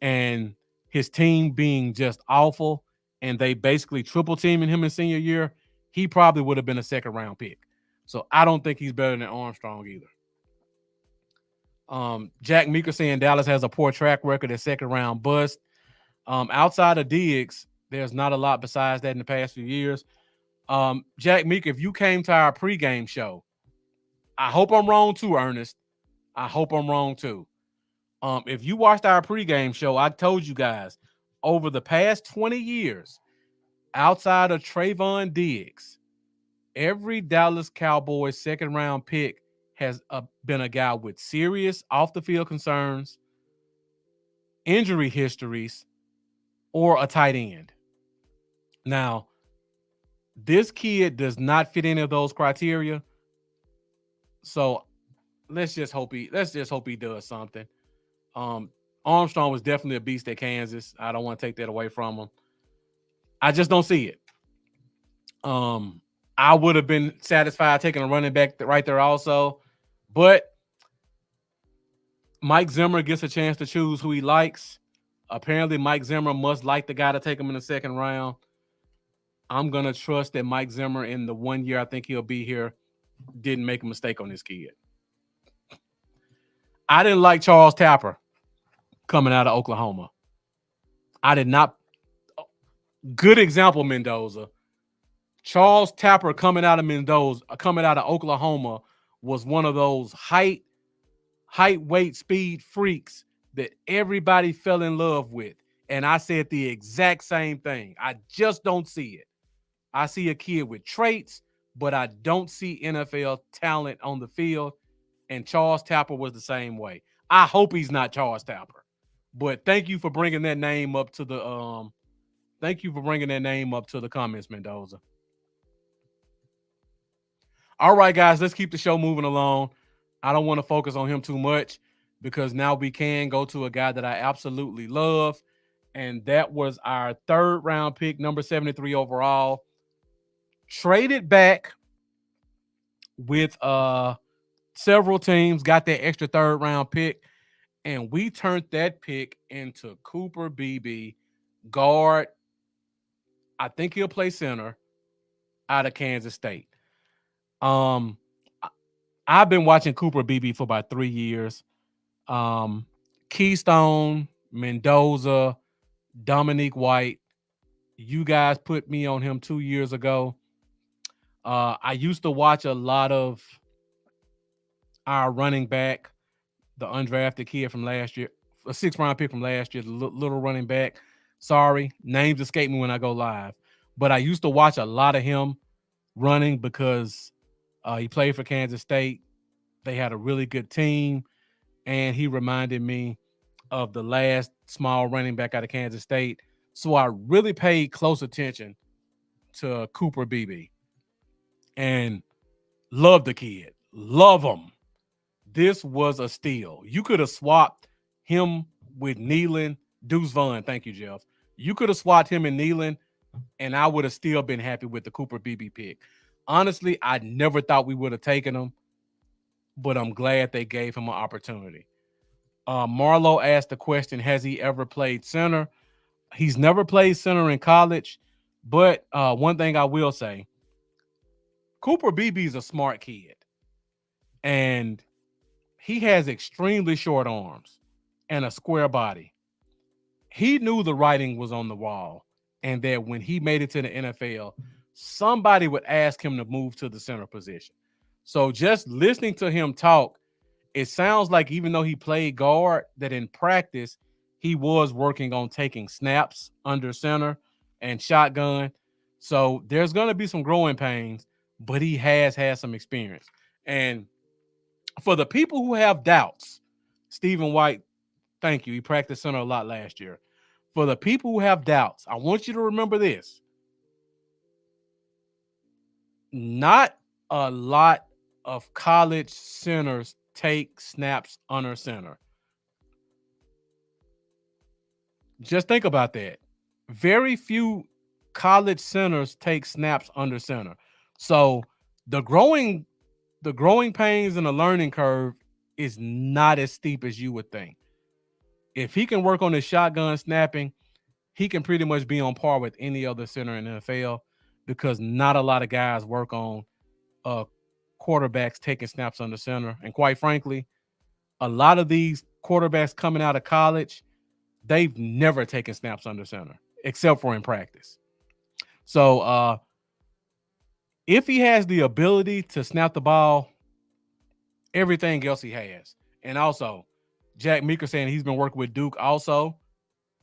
and his team being just awful and they basically triple teaming him in senior year, he probably would have been a second round pick. So I don't think he's better than Armstrong either. Jack Meeker saying Dallas has a poor track record at second round bust. Outside of Diggs, there's not a lot besides that in the past few years. Jack Meeker, if you came to our pregame show, I hope I'm wrong too, Ernest. I hope I'm wrong too. If you watched our pregame show, I told you guys over the past 20 years, outside of Trayvon Diggs, every Dallas Cowboys second round pick has been a guy with serious off the field concerns, injury histories, or a tight end. Now, this kid does not fit any of those criteria. So let's just hope he does something. Armstrong was definitely a beast at Kansas. I don't want to take that away from him. I just don't see it. I would have been satisfied taking a running back right there also, but Mike Zimmer gets a chance to choose who he likes. Apparently, Mike Zimmer must like the guy to take him in the second round. I'm going to trust that Mike Zimmer, in the 1 year I think he'll be here, didn't make a mistake on this kid. I didn't like Charles Tapper coming out of Oklahoma. I did not. Good example, Mendoza. Charles Tapper coming out of Oklahoma was one of those height, weight, speed freaks that everybody fell in love with. And I said the exact same thing. I just don't see it. I see a kid with traits, but I don't see NFL talent on the field. And Charles Tapper was the same way. I hope he's not Charles Tapper. But thank you for bringing that name up to the comments, Mendoza. All right, guys, let's keep the show moving along. I don't want to focus on him too much because now we can go to a guy that I absolutely love, and that was our third round pick, number 73 overall. Traded back with several teams, got that extra third round pick, and we turned that pick into Cooper Beebe, guard. I think he'll play center out of Kansas State. I've been watching Cooper Beebe for about 3 years. Um, Keystone, Mendoza, Dominique White. You guys put me on him 2 years ago. I used to watch a lot of our running back, the undrafted kid from last year, a 6th round pick from last year, the little running back. Sorry, names escape me when I go live. But I used to watch a lot of him running because he played for Kansas State. They had a really good team, and he reminded me of the last small running back out of Kansas State. So I really paid close attention to Cooper Beebe and love the kid. Love him. This was a steal. You could have swapped him with Nealon, Deuce Vaughn. Thank you, Jeff. You could have swapped him and Nealon, and I would have still been happy with the Cooper Beebe pick. Honestly, I never thought we would have taken him, but I'm glad they gave him an opportunity. Marlo asked the question, has he ever played center? He's never played center in college, but one thing I will say, Cooper Beebe is a smart kid, and he has extremely short arms and a square body. He knew the writing was on the wall, and that when he made it to the NFL, somebody would ask him to move to the center position. So just listening to him talk, it sounds like even though he played guard, that in practice, he was working on taking snaps under center and shotgun. So there's going to be some growing pains, but he has had some experience. And for the people who have doubts, Stephen White, thank you. He practiced center a lot last year. For the people who have doubts, I want you to remember this. Not a lot of college centers take snaps under center. Just think about that. Very few college centers take snaps under center. So the growing pains and the learning curve is not as steep as you would think. If he can work on his shotgun snapping, he can pretty much be on par with any other center in the NFL because not a lot of guys work on quarterbacks taking snaps under center. And quite frankly, a lot of these quarterbacks coming out of college, they've never taken snaps under center except for in practice. So if he has the ability to snap the ball, everything else he has. And also, Jack Meeker saying he's been working with Duke also.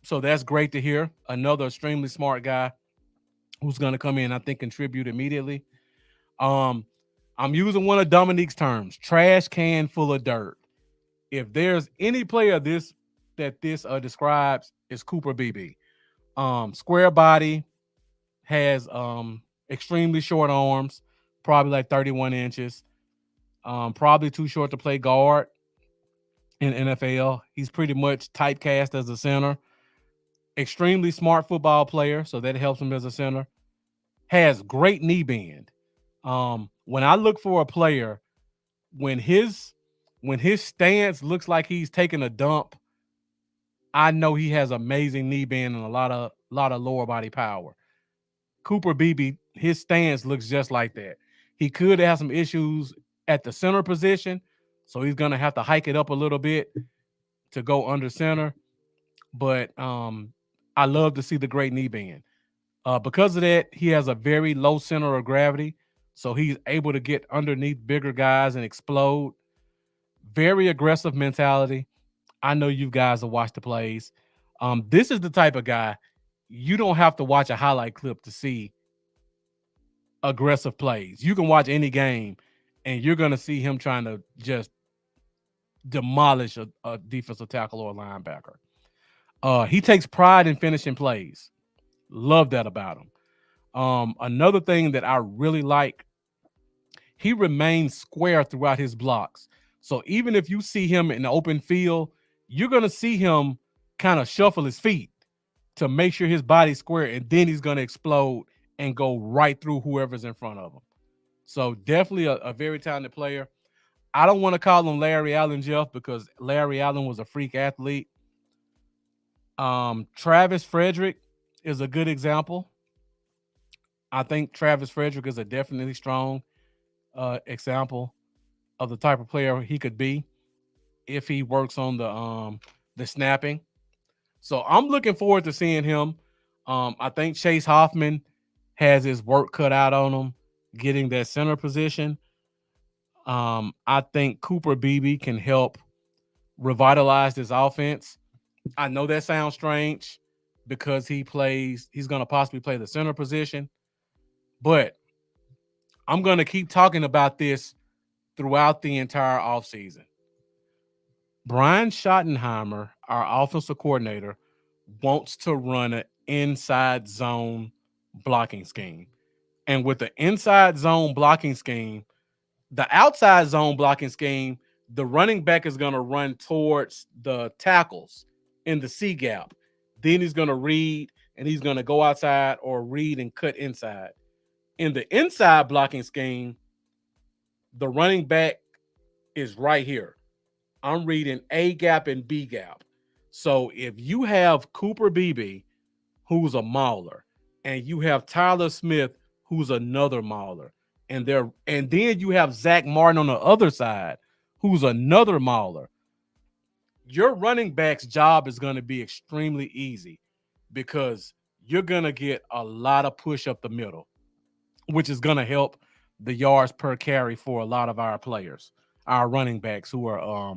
So that's great to hear. Another extremely smart guy who's going to come in, I think, contribute immediately. I'm using one of Dominique's terms, trash can full of dirt. If there's any player that this describes, is Cooper Beebe. Square body, has extremely short arms, probably like 31 inches. Probably too short to play guard in NFL. He's pretty much typecast as a center. Extremely smart football player, so that helps him as a center. Has great knee bend. When I look for a player, when his stance looks like he's taking a dump, I know he has amazing knee bend and a lot of lower body power. Cooper Beebe, his stance looks just like that. He could have some issues at the center position, so he's gonna have to hike it up a little bit to go under center. But I love to see the great knee bend. Because of that, he has a very low center of gravity, so he's able to get underneath bigger guys and explode. Very aggressive mentality. I know you guys have watched the plays. This is the type of guy you don't have to watch a highlight clip to see aggressive plays. You can watch any game, and you're going to see him trying to just demolish a defensive tackle or a linebacker. He takes pride in finishing plays. Love that about him. Another thing that I really like, he remains square throughout his blocks. So even if you see him in the open field, you're going to see him kind of shuffle his feet to make sure his body's square, and then he's going to explode and go right through whoever's in front of him. So definitely a very talented player. I don't want to call him Larry Allen, Jeff, because Larry Allen was a freak athlete. Travis Frederick is a good example. I think Travis Frederick is a definitely strong example. of the type of player he could be if he works on the snapping. So I'm looking forward to seeing him. I think Chase Hoffman has his work cut out on him getting that center position. I think Cooper Beebe can help revitalize this offense. I know that sounds strange because he's going to possibly play the center position, but I'm going to keep talking about this throughout the entire offseason. Brian Schottenheimer, our offensive coordinator, wants to run an inside zone blocking scheme. And with the inside zone blocking scheme, the outside zone blocking scheme, the running back is going to run towards the tackles in the C gap. Then he's going to read and he's going to go outside or read and cut inside. In the inside blocking scheme, the running back is right here. I'm reading A gap and B gap. So if you have Cooper Beebe, who's a mauler, and you have Tyler Smith, who's another mauler, and then you have Zach Martin on the other side, who's another mauler. Your running back's job is going to be extremely easy because you're going to get a lot of push up the middle, which is going to help the yards per carry for a lot of our players, our running backs who are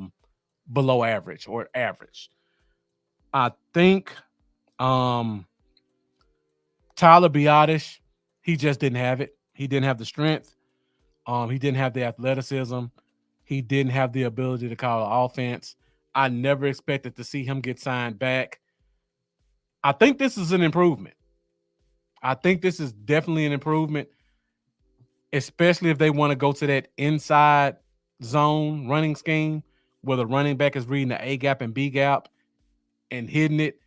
below average or average. I think Tyler Biotish, he just didn't have it. He didn't have the strength. He didn't have the athleticism. He didn't have the ability to call an offense. I never expected to see him get signed back. I think this is an improvement. I think this is definitely an improvement, especially if they want to go to that inside zone running scheme where the running back is reading the A gap and B gap and hitting it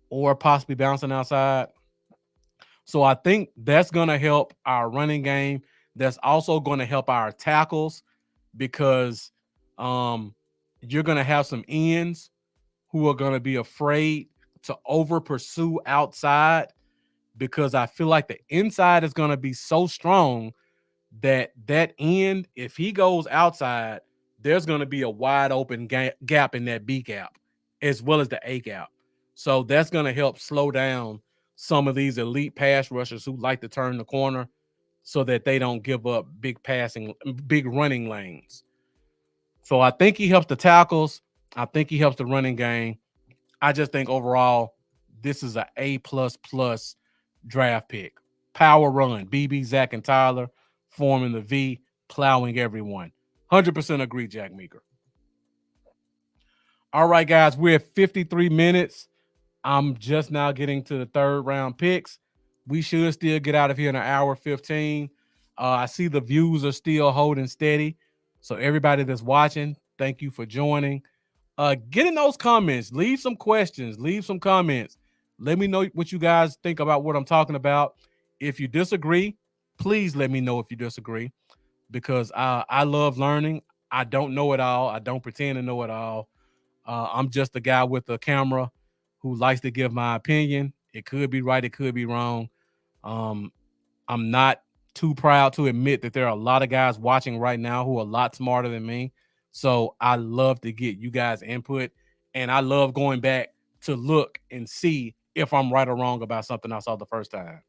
or possibly bouncing outside. So I think that's going to help our running game. That's also going to help our tackles because you're going to have some ends who are going to be afraid to over pursue outside because I feel like the inside is going to be so strong that end, if he goes outside, there's going to be a wide open gap in that B gap as well as the A gap. So that's going to help slow down some of these elite pass rushers who like to turn the corner so that they don't give up big running lanes. So I think he helps the tackles. I think he helps the running game. I just think overall, this is an A++ draft pick. Power run. BB, Zach, and Tyler forming the V, plowing everyone. 100% agree, Jack Meeker. All right, guys, we're at 53 minutes. I'm just now getting to the third round picks. We should still get out of here in an hour 15. I see the views are still holding steady. So everybody that's watching, thank you for joining. Get in those comments. Leave some questions. Leave some comments. Let me know what you guys think about what I'm talking about. If you disagree, please let me know if you disagree because I love learning. I don't know it all. I don't pretend to know it all. I'm just a guy with a camera who likes to give my opinion. It could be right. It could be wrong. I'm not too proud to admit that there are a lot of guys watching right now who are a lot smarter than me. So I love to get you guys input, and I love going back to look and see if I'm right or wrong about something I saw the first time.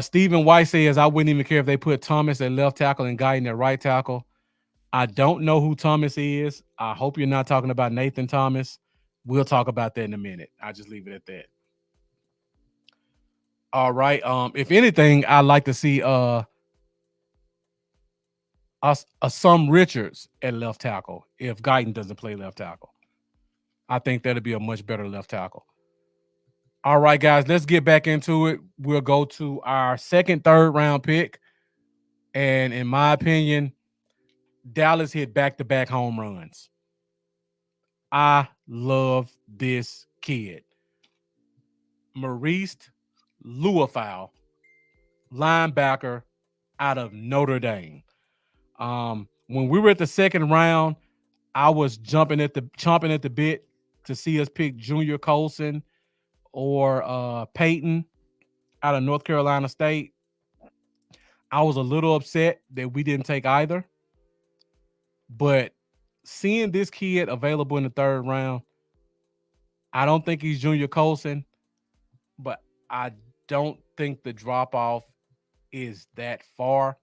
Stephen White says, I wouldn't even care if they put Thomas at left tackle and Guyton at right tackle. I don't know who Thomas is. I hope you're not talking about Nathan Thomas. We'll talk about that in a minute. I'll just leave it at that. All right. If anything, I'd like to see some Richards at left tackle if Guyton doesn't play left tackle. I think that'd be a much better left tackle. All right, guys, let's get back into it. We'll go to our second, third round pick. And in my opinion, Dallas hit back-to-back home runs. I love this kid. Maurice Luafau, linebacker out of Notre Dame. When we were at the second round, I was chomping at the bit to see us pick Junior Colson or Peyton out of North Carolina State. I was a little upset that we didn't take either, but seeing this kid available in the third round, I don't think he's Junior Colson, but I don't think the drop off is that far.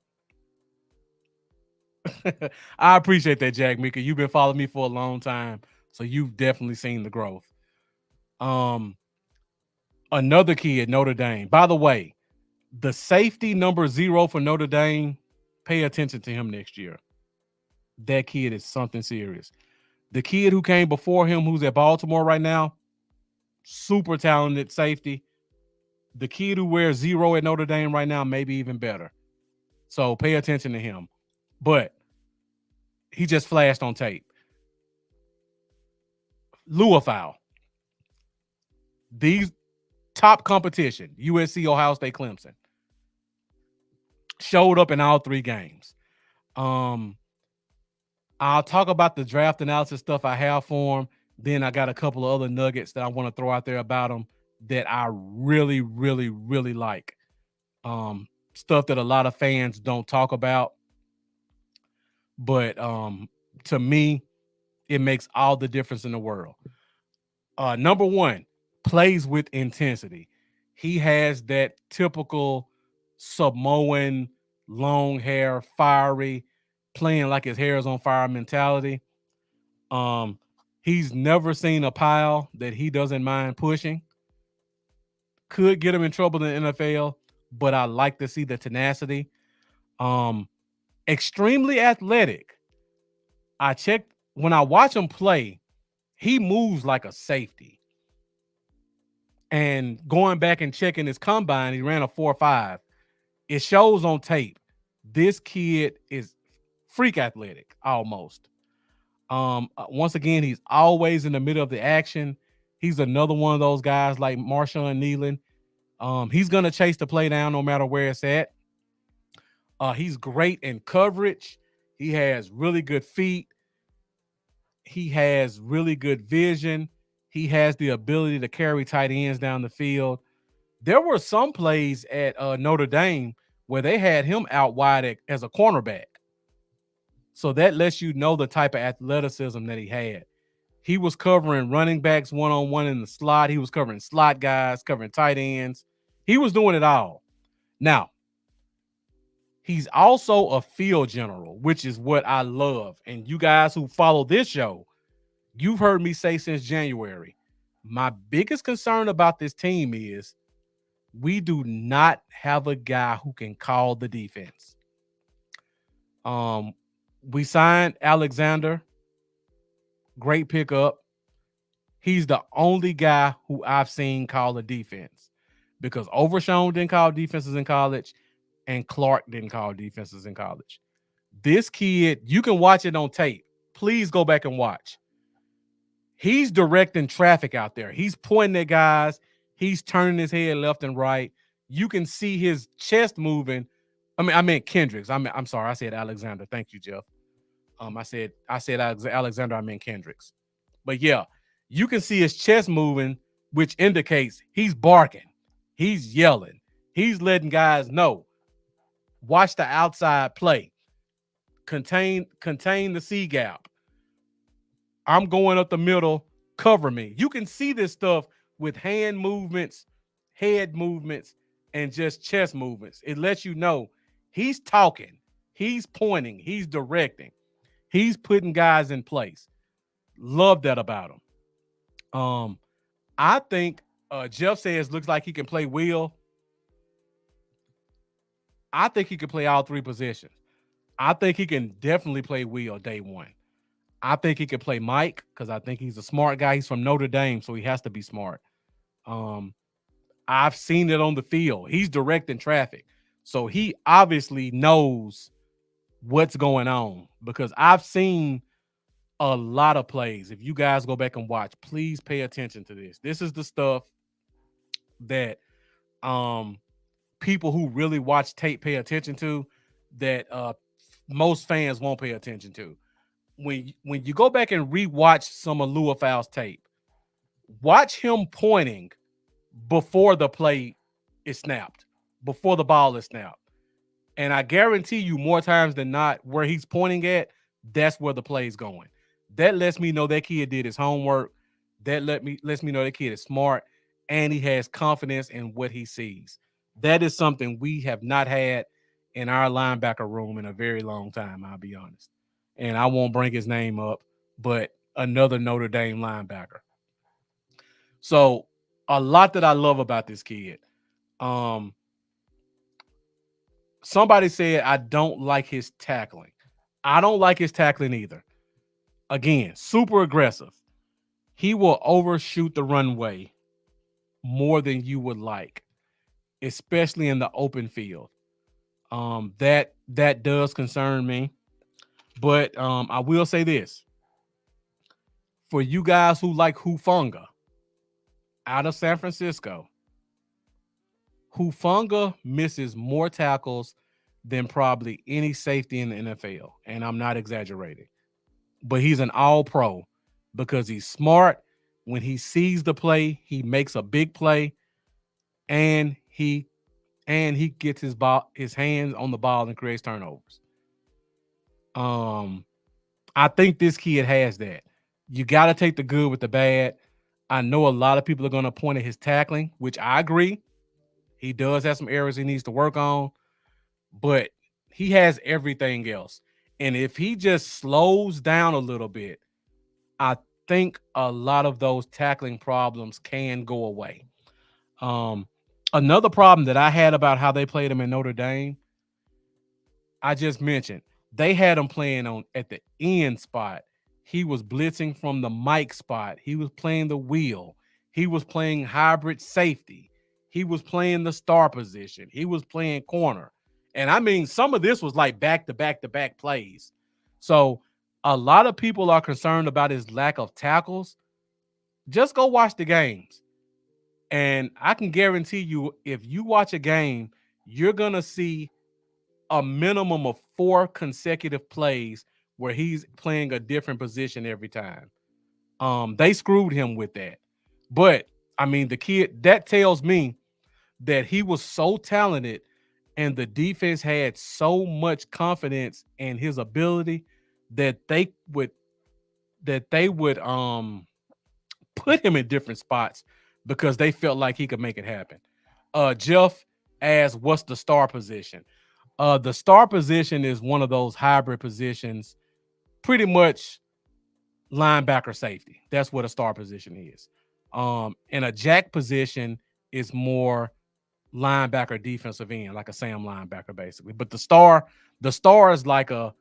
I appreciate that, Jack Mika. You've been following me for a long time, so you've definitely seen the growth. Um, Another kid, Notre Dame. By the way, the safety number 0 for Notre Dame, pay attention to him next year. That kid is something serious. The kid who came before him, who's at Baltimore right now, super talented safety. The kid who wears 0 at Notre Dame right now, maybe even better. So pay attention to him. But he just flashed on tape. Louisville. These top competition, USC, Ohio State, Clemson, showed up in all 3 games. I'll talk about the draft analysis stuff I have for him. Then I got a couple of other nuggets that I want to throw out there about him that I really, really, really like. Stuff that a lot of fans don't talk about. But to me, it makes all the difference in the world. Number 1, plays with intensity. He has that typical Samoan, long hair, fiery, playing like his hair is on fire mentality. He's never seen a pile that he doesn't mind pushing. Could get him in trouble in the NFL, but I like to see the tenacity. Extremely athletic. I checked when I watch him play, he moves like a safety. And going back and checking his combine, he ran a 4.5. It shows on tape. This kid is freak athletic almost. Once again, he's always in the middle of the action. He's another one of those guys like Marshawn Nealon. He's gonna chase the play down no matter where it's at. He's great in coverage. He has really good feet. He has really good vision. He has the ability to carry tight ends down the field. There were some plays at Notre Dame where they had him out wide as a cornerback. So that lets you know the type of athleticism that he had. He was covering running backs one-on-one in the slot. He was covering slot guys, covering tight ends. He was doing it all. Now, he's also a field general, which is what I love. And you guys who follow this show, you've heard me say since January, my biggest concern about this team is we do not have a guy who can call the defense. We signed Alexander. Great pickup. He's the only guy who I've seen call the defense because Overshown didn't call defenses in college and Clark didn't call defenses in college. This kid, you can watch it on tape. Please go back and watch. He's directing traffic out there. He's pointing at guys. He's turning his head left and right. You can see his chest moving. I meant Kendricks. I'm sorry. I said Alexander. Thank you, Jeff. I said Alexander. I meant Kendricks. But yeah, you can see his chest moving, which indicates he's barking. He's yelling. He's letting guys know. Watch the outside play. Contain the C gap. I'm going up the middle. Cover me. You can see this stuff with hand movements, head movements, and just chest movements. It lets you know he's talking. He's pointing. He's directing. He's putting guys in place. Love that about him. I think Jeff says looks like he can play wheel. I think he can play all 3 positions. I think he can definitely play wheel day one. I think he can play Mike because I think he's a smart guy. He's from Notre Dame, so he has to be smart. I've seen it on the field. He's directing traffic. So he obviously knows what's going on because I've seen a lot of plays. If you guys go back and watch, please pay attention to this. This is the stuff that people who really watch tape pay attention to that most fans won't pay attention to. When you go back and rewatch some of Louisville's tape, watch him pointing before the play is snapped, before the ball is snapped. And I guarantee you more times than not, where he's pointing at, that's where the play's going. That lets me know that kid did his homework. That lets me know that kid is smart and he has confidence in what he sees. That is something we have not had in our linebacker room in a very long time, I'll be honest. And I won't bring his name up, but another Notre Dame linebacker. So a lot that I love about this kid. Um, Somebody said I don't like his tackling. I don't like his tackling either. Again, super aggressive. He will overshoot the runway more than you would like, especially in the open field. That does concern me. But I will say this: for you guys who like Hufunga out of San Francisco, Hufunga misses more tackles than probably any safety in the NFL, and I'm not exaggerating. But he's an all-pro because he's smart. When he sees the play, he makes a big play, and he gets his hands on the ball and creates turnovers. Um, I think this kid has that. You got to take the good with the bad. I know a lot of people are going to point at his tackling, which I agree. He does have some areas he needs to work on, but he has everything else. And if he just slows down a little bit, I think a lot of those tackling problems can go away. Um, Another problem that I had about how they played him in Notre Dame, I just mentioned they had him playing on at the end spot. He was blitzing from the Mike spot. He was playing the wheel. He was playing hybrid safety. He was playing the star position. He was playing corner. And I mean, some of this was like back to back to back plays. So a lot of people are concerned about his lack of tackles. Just go watch the games. And I can guarantee you, if you watch a game, you're going to see a minimum of 4 consecutive plays where he's playing a different position every time. They screwed him with that. But I mean, the kid, that tells me that he was so talented and the defense had so much confidence in his ability that they would put him in different spots because they felt like he could make it happen. Jeff asked, what's the star position? The star position is one of those hybrid positions, pretty much linebacker safety. That's what a star position is. And a jack position is more linebacker defensive end, like a Sam linebacker, basically. But the star is like a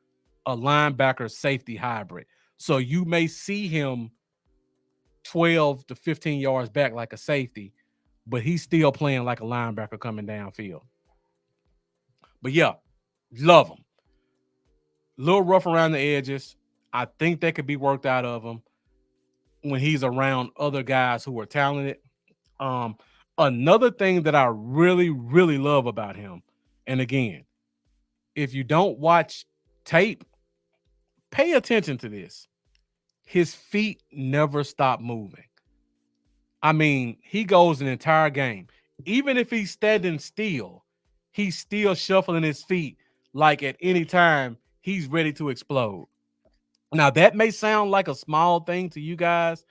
linebacker safety hybrid. So you may see him 12 to 15 yards back like a safety, but he's still playing like a linebacker coming downfield. But yeah, love him. A little rough around the edges. I think that could be worked out of him when he's around other guys who are talented. Um, Another thing that I really, really love about him, and again, if you don't watch tape, pay attention to this. His feet never stop moving. I mean, he goes an entire game. Even if he's standing still, he's still shuffling his feet like at any time he's ready to explode. Now, that may sound like a small thing to you guys,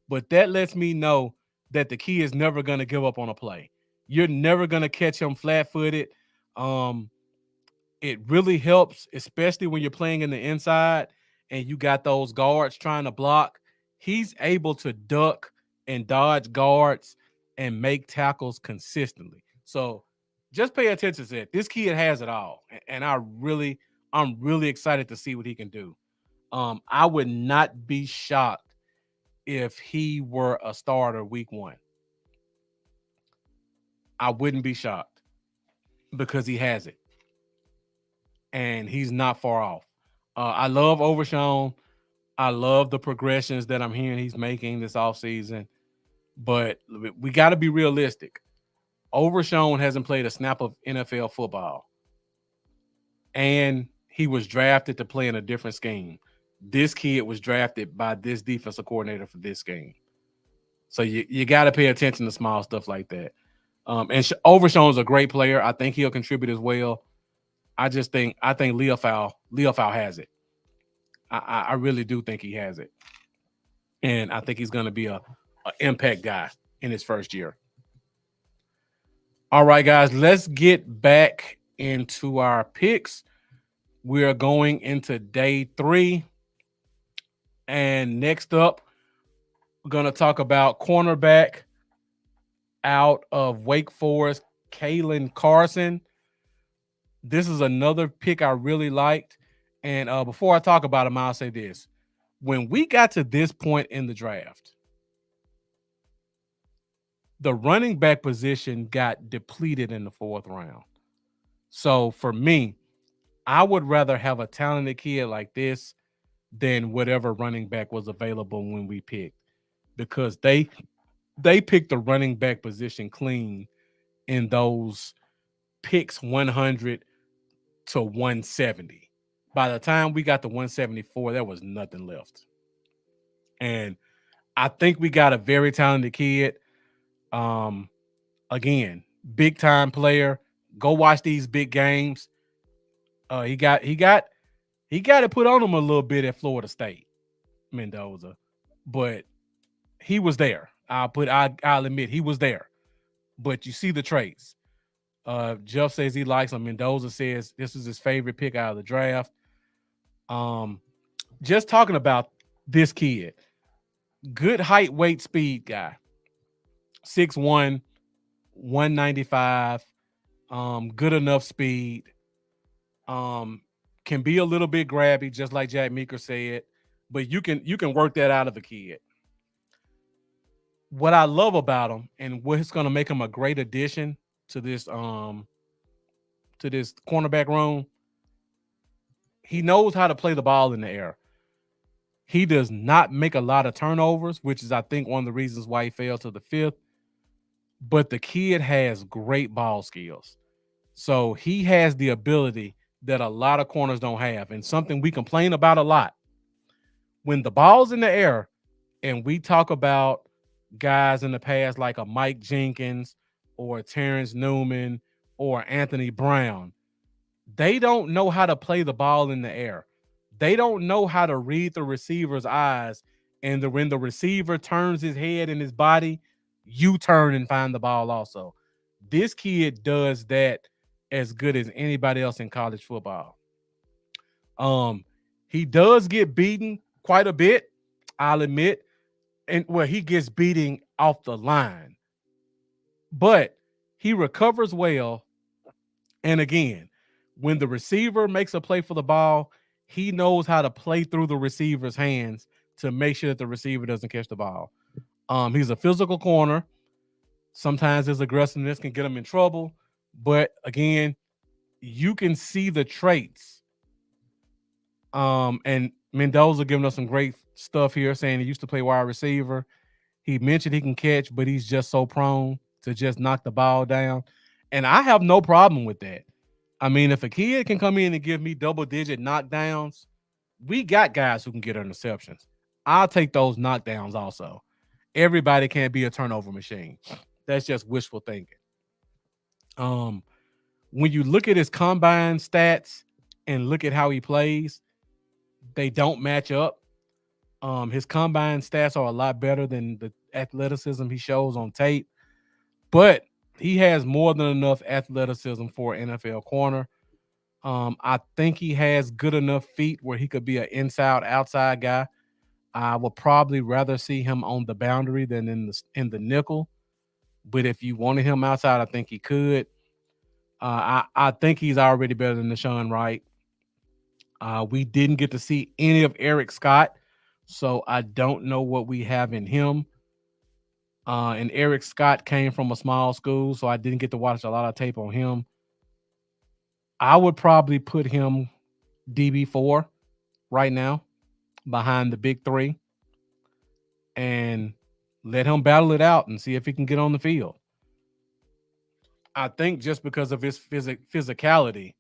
but that lets me know that the key is never going to give up on a play. You're never going to catch him flat-footed. Um, it really helps, especially when you're playing in the inside and you got those guards trying to block. He's able to duck and dodge guards and make tackles consistently. So just pay attention to that. This kid has it all, and I'm really excited to see what he can do. I would not be shocked if he were a starter week 1. I wouldn't be shocked because he has it, and he's not far off. I love Overshown. I love the progressions that I'm hearing he's making this offseason, but we got to be realistic. Overshown hasn't played a snap of NFL football, and he was drafted to play in a different scheme. This kid was drafted by this defensive coordinator for this scheme. So you got to pay attention to small stuff like that. And Overshown's a great player. I think he'll contribute as well. I think Leofau has it. I really do think he has it, and I think he's going to be a impact guy in his first year. All right, guys, let's get back into our picks. We are going into day 3, and next up, we're going to talk about cornerback out of Wake Forest, Kalen Carson. This is another pick I really liked. And before I talk about him, I'll say this. When we got to this point in the draft, the running back position got depleted in the 4th round. So for me, I would rather have a talented kid like this than whatever running back was available when we picked, because they picked the running back position clean in those picks 100 to 170. By the time we got to 174, there was nothing left. And I think we got a very talented kid. Again, big time player. Go watch these big games. He got it put on him a little bit at Florida State, Mendoza, but he was there. I'll admit he was there. But you see the traits. Jeff says he likes him. Mendoza says this is his favorite pick out of the draft. Just talking about this kid, good height, weight, speed guy, 6'1", 195, good enough speed, can be a little bit grabby, just like Jack Meeker said, but you can work that out of a kid. What I love about him and what's going to make him a great addition to this cornerback room, he knows how to play the ball in the air. He does not make a lot of turnovers, which is, I think, one of the reasons why he fell to the 5th. But the kid has great ball skills. So he has the ability that a lot of corners don't have, and something we complain about a lot. When the ball's in the air, and we talk about guys in the past like a Mike Jenkins or Terrence Newman or Anthony Brown, they don't know how to play the ball in the air. They don't know how to read the receiver's eyes, and when the receiver turns his head and his body, you turn and find the ball also. This kid does that as good as anybody else in college football. He does get beaten quite a bit, I'll admit, and he gets beating off the line, but he recovers well. And again, when the receiver makes a play for the ball, he knows how to play through the receiver's hands to make sure that the receiver doesn't catch the ball. He's a physical corner. Sometimes his aggressiveness can get him in trouble, but again, you can see the traits. And Mendoza giving us some great stuff here, saying he used to play wide receiver. He mentioned he can catch, but he's just so prone to just knock the ball down. And I have no problem with that. I mean, if a kid can come in and give me double-digit knockdowns, we got guys who can get interceptions. I'll take those knockdowns also. Everybody can't be a turnover machine. That's just wishful thinking. When you look at his combine stats and look at how he plays, they don't match up. His combine stats are a lot better than the athleticism he shows on tape, but he has more than enough athleticism for an NFL corner. I think he has good enough feet where he could be an inside-outside guy. I would probably rather see him on the boundary than in the nickel. But if you wanted him outside, I think he could. I think he's already better than Deshaun Wright. We didn't get to see any of Eric Scott, so I don't know what we have in him. And Eric Scott came from a small school, so I didn't get to watch a lot of tape on him. I would probably put him DB4 right now behind the big 3 and let him battle it out and see if he can get on the field. I think just because of his physicality,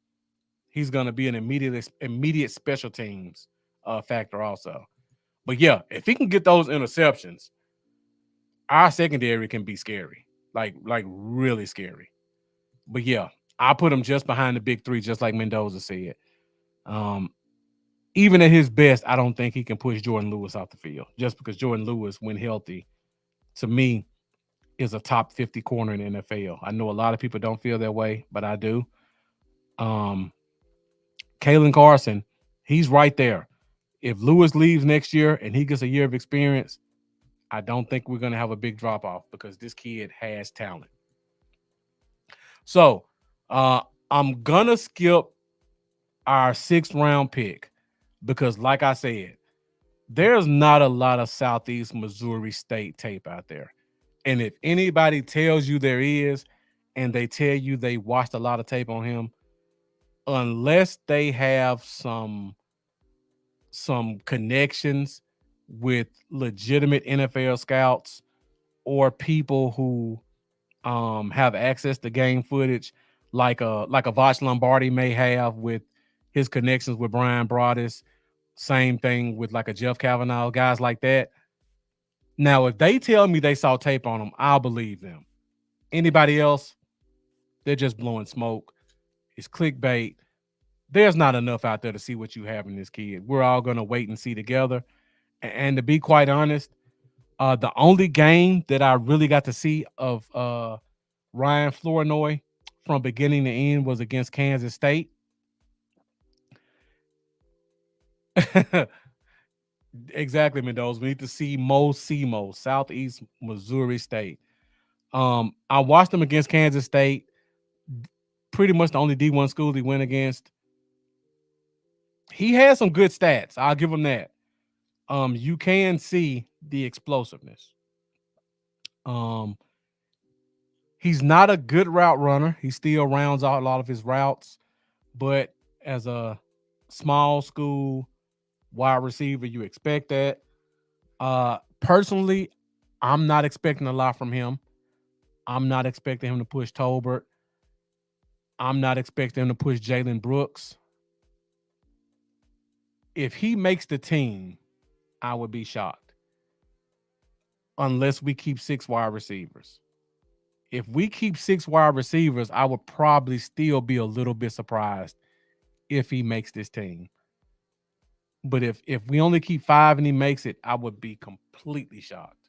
he's going to be an immediate special teams factor also. But yeah, if he can get those interceptions, our secondary can be scary, like really scary. But yeah, I put him just behind the big three, just like Mendoza said. Um, Even at his best, I don't think he can push Jordan Lewis off the field just because Jordan Lewis, when healthy, to me, is a top 50 corner in the NFL. I know a lot of people don't feel that way, but I do. Um, Kalen Carson, he's right there. If Lewis leaves next year and he gets a year of experience, I don't think we're going to have a big drop off because this kid has talent. So uh, I'm going to skip our 6th-round pick because, like I said, there's not a lot of Southeast Missouri State tape out there. And if anybody tells you there is, and they tell you they watched a lot of tape on him, unless they have some connections with legitimate NFL scouts or people who have access to game footage, like a Voch Lombardi may have with his connections with Brian Broaddus. Same thing with like a Jeff Kavanaugh, guys like that. Now, if they tell me they saw tape on him, I'll believe them. Anybody else, they're just blowing smoke. It's clickbait. There's not enough out there to see what you have in this kid. We're all going to wait and see together. And to be quite honest, the only game that I really got to see of Ryan Flournoy from beginning to end was against Kansas State. Exactly, Mendoza. We need to see Mo Semo, Southeast Missouri State. I watched him against Kansas State. Pretty much the only D1 school he went against. He had some good stats. I'll give him that. You can see the explosiveness. Um, he's not a good route runner. He still rounds out a lot of his routes, but as a small school wide receiver, you expect that. Personally, I'm not expecting a lot from him. I'm not expecting him to push Tolbert. I'm not expecting him to push Jalen Brooks. If he makes the team, I would be shocked. Unless we keep 6 wide receivers. If we keep 6 wide receivers, I would probably still be a little bit surprised if he makes this team. But if we only keep 5 and he makes it, I would be completely shocked.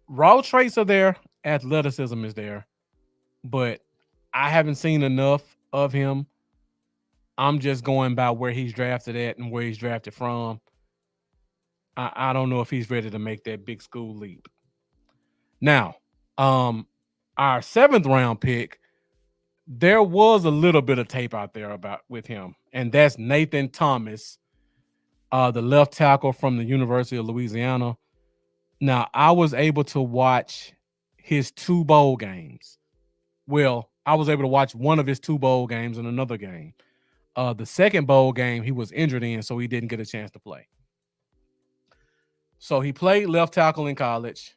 Raw traits are there, athleticism is there, but I haven't seen enough of him. I'm just going by where he's drafted at and where he's drafted from. I don't know if he's ready to make that big school leap. Now, our 7th-round pick, there was a little bit of tape out there about with him, and that's Nathan Thomas, the left tackle from the University of Louisiana. Now, I was able to watch his 2 bowl games. Well, I was able to watch one of his 2 bowl games in another game. The second bowl game he was injured in, so he didn't get a chance to play. So he played left tackle in college.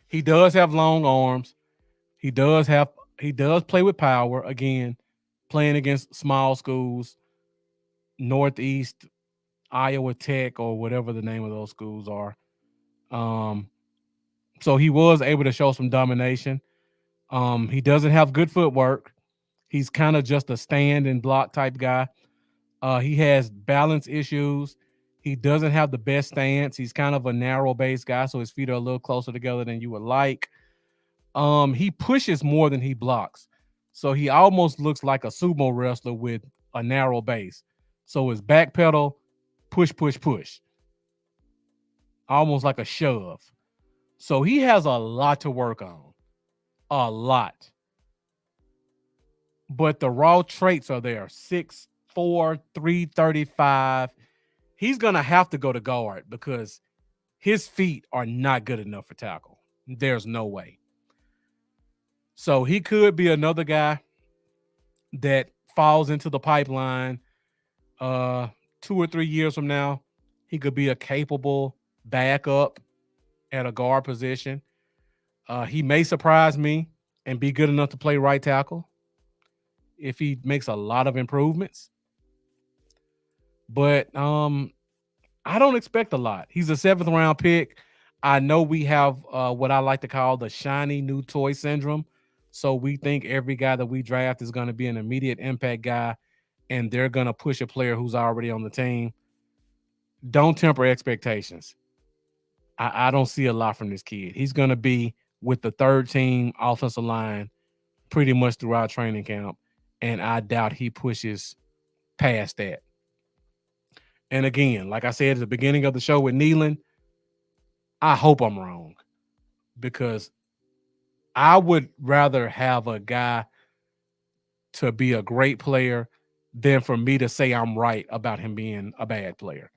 He does have long arms. He does play with power. Again, playing against small schools, Northeast, Iowa Tech, or whatever the name of those schools are. So he was able to show some domination. He doesn't have good footwork. He's kind of just a stand and block type guy. He has balance issues. He doesn't have the best stance. He's kind of a narrow base guy, so his feet are a little closer together than you would like. He pushes more than he blocks. So he almost looks like a sumo wrestler with a narrow base. So his back pedal, push, push, push. Almost like a shove. So he has a lot to work on. A lot. But the raw traits are there. 6'4", 335. He's going to have to go to guard because his feet are not good enough for tackle. There's no way. So he could be another guy that falls into the pipeline 2 or 3 years from now. He could be a capable backup at a guard position. He may surprise me and be good enough to play right tackle if he makes a lot of improvements. But I don't expect a lot. He's a 7th round pick. I know we have what I like to call the shiny new toy syndrome. So we think every guy that we draft is going to be an immediate impact guy, and they're going to push a player who's already on the team. Don't temper expectations. I don't see a lot from this kid. He's going to be with the third team offensive line pretty much throughout training camp, and I doubt he pushes past that. And again, like I said at the beginning of the show with Nealon, I hope I'm wrong because I would rather have a guy to be a great player than for me to say I'm right about him being a bad player.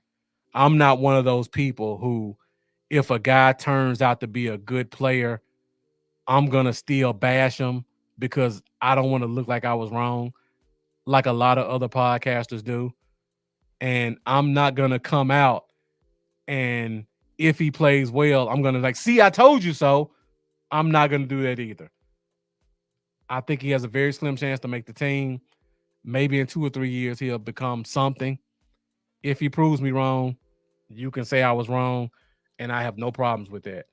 I'm not one of those people who, if a guy turns out to be a good player, I'm going to still bash him because I don't want to look like I was wrong, like a lot of other podcasters do. And I'm not going to come out and if he plays well, I'm going to like, see, I told you so. I'm not going to do that either. I think he has a very slim chance to make the team. Maybe in 2 or 3 years, he'll become something. If he proves me wrong, you can say I was wrong, and I have no problems with that.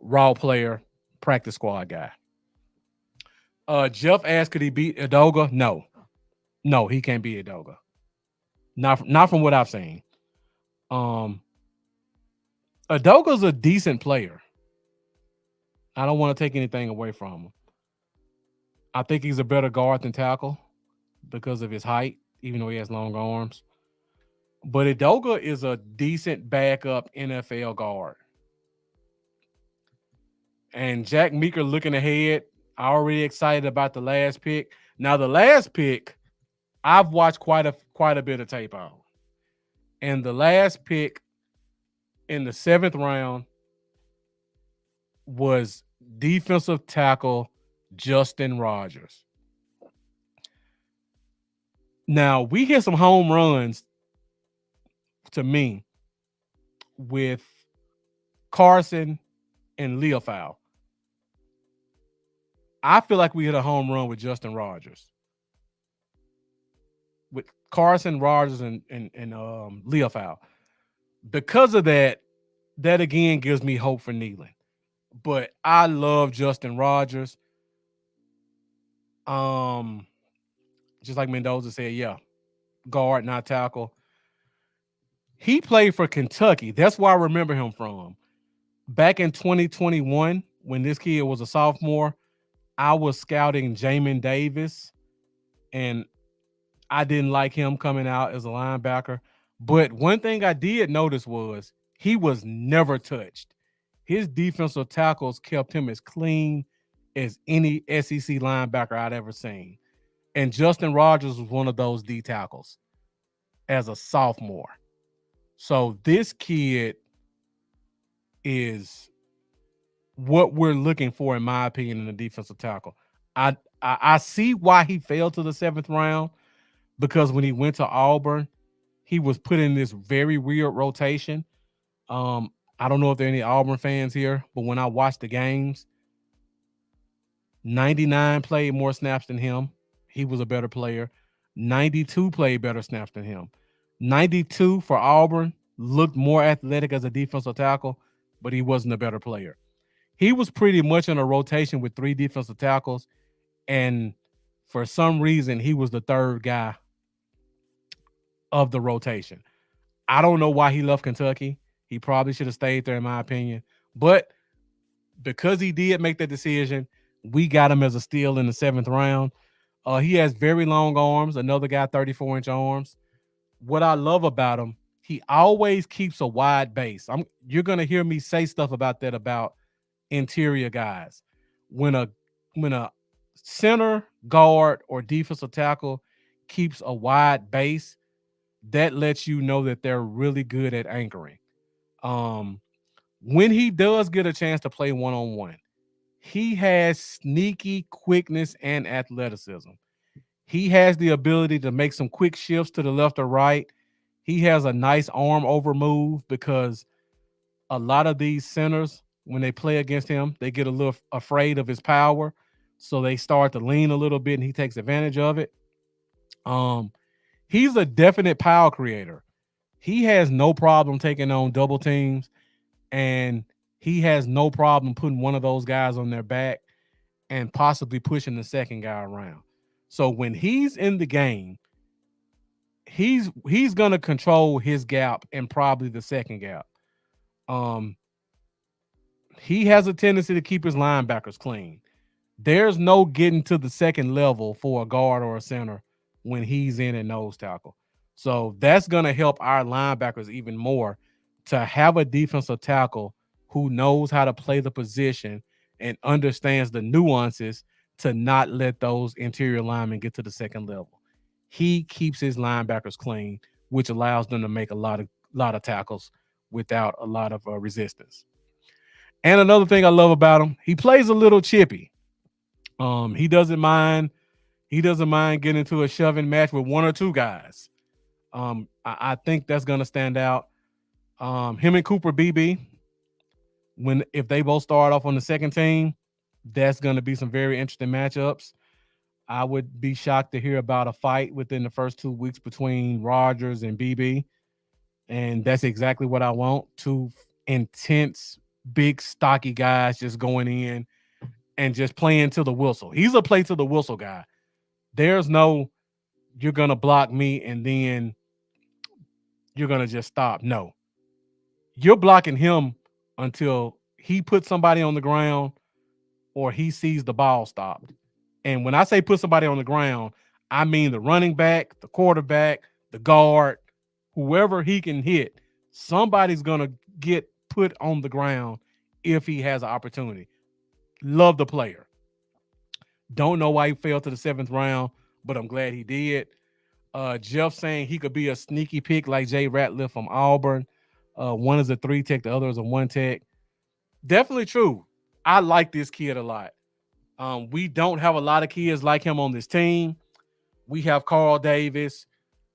Raw player, practice squad guy. Jeff asked, could he beat Edoga? No, he can't beat Edoga. Not from what I've seen. Adoga's a decent player. I don't want to take anything away from him. I think he's a better guard than tackle because of his height, even though he has long arms. But Edoga is a decent backup NFL guard. And Jack Meeker looking ahead, already excited about the last pick. Now, the last pick, I've watched quite a bit of tape on. And the last pick in the 7th round was defensive tackle Justin Rogers. Now, we hit some home runs to me with Carson and Leofow. I feel like we hit a home run with Justin Rogers. With Carson, Rogers, and Leofow. Because of that again gives me hope for Nealon. But I love Justin Rogers. Just like Mendoza said, yeah, guard, not tackle. He played for Kentucky. That's where I remember him from. Back in 2021, when this kid was a sophomore, I was scouting Jamin Davis, and I didn't like him coming out as a linebacker. But one thing I did notice was he was never touched. His defensive tackles kept him as clean as any SEC linebacker I'd ever seen. And Justin Rogers was one of those D tackles as a sophomore. So this kid is what we're looking for, in my opinion, in a defensive tackle. I see why he fell to the 7th round, because when he went to Auburn, he was put in this very weird rotation. I don't know if there are any Auburn fans here, but when I watched the games, 99 played more snaps than him. He was a better player. 92 played better snaps than him. 92 for Auburn looked more athletic as a defensive tackle, but he wasn't a better player. He was pretty much in a rotation with 3 defensive tackles, and for some reason, he was the third guy of the rotation. I don't know why he left Kentucky. He probably should have stayed there, in my opinion. But because he did make that decision, we got him as a steal in the 7th round. He has very long arms. Another guy, 34-inch arms. What I love about him, he always keeps a wide base. You're going to hear me say stuff about that about interior guys. When a center, guard, or defensive tackle keeps a wide base, that lets you know that they're really good at anchoring. When he does get a chance to play one-on-one, he has sneaky quickness and athleticism. He has the ability to make some quick shifts to the left or right. He has a nice arm over move, because a lot of these centers, when they play against him, they get a little afraid of his power. So they start to lean a little bit, and he takes advantage of it. He's a definite power creator. He has no problem taking on double teams, and he has no problem putting one of those guys on their back and possibly pushing the second guy around. So when he's in the game, he's gonna control his gap and probably the second gap. Um, he has a tendency to keep his linebackers clean. There's no getting to the second level for a guard or a center when he's in at nose tackle. So that's going to help our linebackers even more to have a defensive tackle who knows how to play the position and understands the nuances to not let those interior linemen get to the second level. He keeps his linebackers clean, which allows them to make a lot of tackles without a lot of resistance. And another thing I love about him, he plays a little chippy. He doesn't mind. He doesn't mind getting into a shoving match with one or two guys. I think that's going to stand out. Him and Cooper BB, when if they both start off on the second team, that's going to be some very interesting matchups. I would be shocked to hear about a fight within the first 2 weeks between Rogers and BB, and that's exactly what I want. Two intense, big, stocky guys just going in and just playing to the whistle. He's a play to the whistle guy. There's no you're gonna block me and then you're gonna just stop. No, you're blocking him until he puts somebody on the ground or he sees the ball stopped. And when I say put somebody on the ground, I mean the running back, the quarterback, the guard, whoever he can hit. Somebody's gonna get put on the ground if he has an opportunity. Love the player. Don't know why he fell to the seventh round, but I'm glad he did. Jeff saying he could be a sneaky pick like Jay Ratliff from Auburn. One is a 3 tech, the other is a 1 tech. Definitely true. I like this kid a lot. We don't have a lot of kids like him on this team. We have Carl Davis.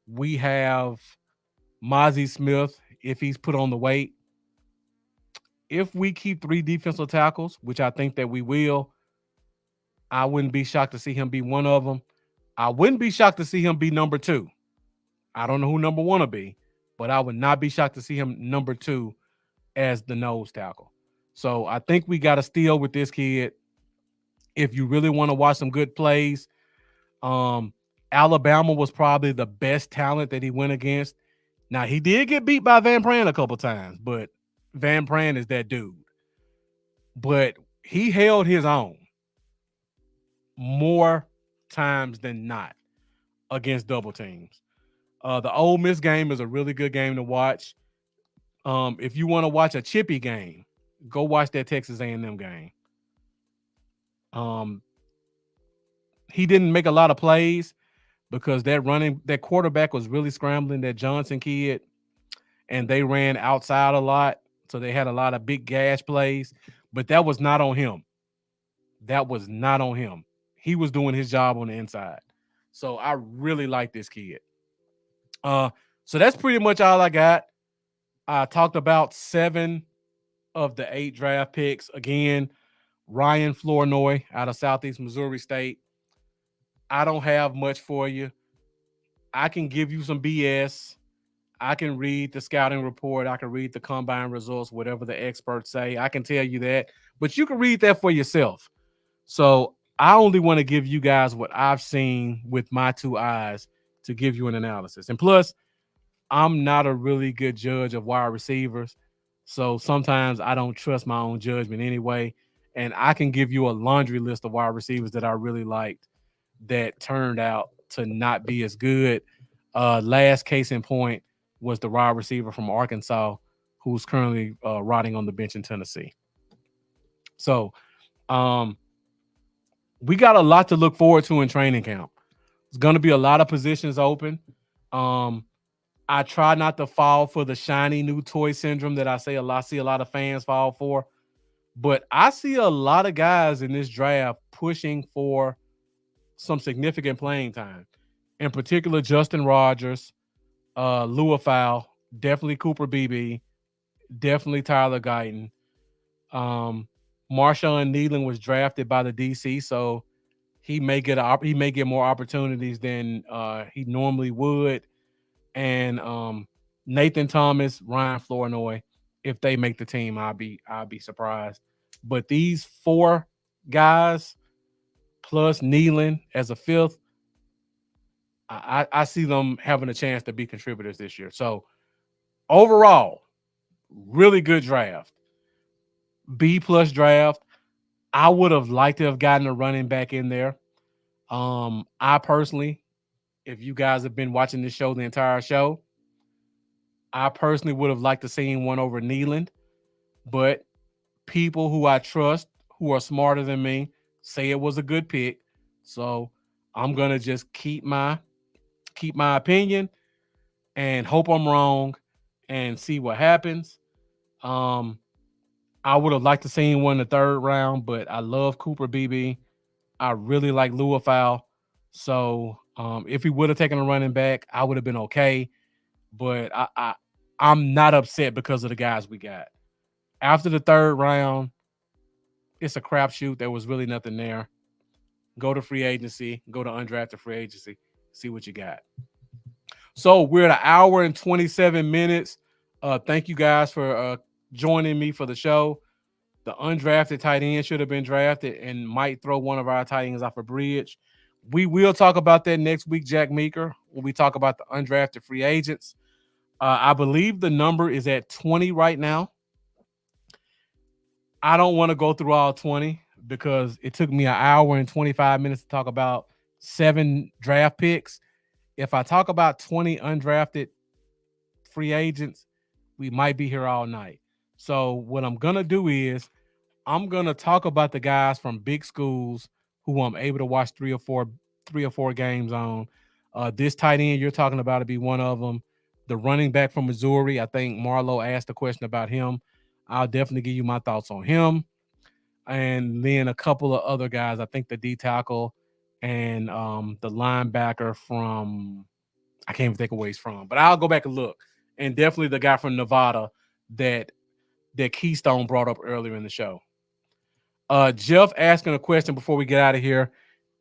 We have Mozzie Smith if he's put on the weight. If we keep 3 defensive tackles, which I think that we will, I wouldn't be shocked to see him be one of them. I wouldn't be shocked to see him be number 2. I don't know who number 1 will be, but I would not be shocked to see him number 2 as the nose tackle. So I think we got to steal with this kid. If you really want to watch some good plays, Alabama was probably the best talent that he went against. Now, he did get beat by Van Pran a couple times, but Van Pran is that dude. But he held his own more times than not against double teams. The Ole Miss game is a really good game to watch. If you want to watch a chippy game, go watch that Texas A&M game. He didn't make a lot of plays because that quarterback was really scrambling, that Johnson kid, and they ran outside a lot. So they had a lot of big gash plays, but that was not on him. That was not on him. He was doing his job on the inside. So I really like this kid. So that's pretty much all I got. I talked about 7 of the 8 draft picks. Again, Ryan Flournoy out of Southeast Missouri State. I don't have much for you. I can give you some BS. I can read the scouting report. I can read the combine results, whatever the experts say. I can tell you that. But you can read that for yourself. So I only want to give you guys what I've seen with my 2 eyes to give you an analysis. And plus, I'm not a really good judge of wide receivers. So sometimes I don't trust my own judgment anyway. And I can give you a laundry list of wide receivers that I really liked that turned out to not be as good. Last case in point was the wide receiver from Arkansas, who's currently rotting on the bench in Tennessee. So we got a lot to look forward to in training camp. There's going to be a lot of positions open. I try not to fall for the shiny new toy syndrome that I see a lot of fans fall for. But I see a lot of guys in this draft pushing for some significant playing time. In particular, Justin Rogers, Luafau, definitely Cooper Beebe, definitely Tyler Guyton. Marshawn Nealon was drafted by the DC, so he may get more opportunities than he normally would. And Nathan Thomas, Ryan Flournoy. If they make the team, I'll be surprised. But these four guys plus Nealon as a fifth, I see them having a chance to be contributors this year. So overall, really good draft. B plus draft. I would have liked to have gotten a running back in there. I personally, if you guys have been watching this show the entire show, I personally would have liked to seen one over Nealon, but people who I trust, who are smarter than me, say it was a good pick. So I'm gonna just keep my opinion and hope I'm wrong and see what happens. Um, I would have liked to seen one in the third round, but I love Cooper BB. I really like Louisville. So if he would have taken a running back, I would have been okay. But I'm not upset because of the guys we got. After the third round, it's a crapshoot. There was really nothing there. Go to free agency, go to undrafted free agency, see what you got. So we're at an hour and 27 minutes. Thank you guys for joining me for the show. The undrafted tight end should have been drafted and might throw one of our tight ends off a bridge. We will talk about that next week, Jack Meeker, when we talk about the undrafted free agents. I believe the number is at 20 right now. I don't want to go through all 20 because it took me an hour and 25 minutes to talk about 7 draft picks. If I talk about 20 undrafted free agents, we might be here all night. So what I'm going to do is I'm going to talk about the guys from big schools who I'm able to watch three or four games on. This tight end you're talking about to be one of them. The running back from Missouri, I think Marlo asked a question about him. I'll definitely give you my thoughts on him. And then a couple of other guys. I think the D tackle and the linebacker from I can't even think of where he's from, but I'll go back and look. And definitely the guy from Nevada that Keystone brought up earlier in the show. Jeff asking a question before we get out of here.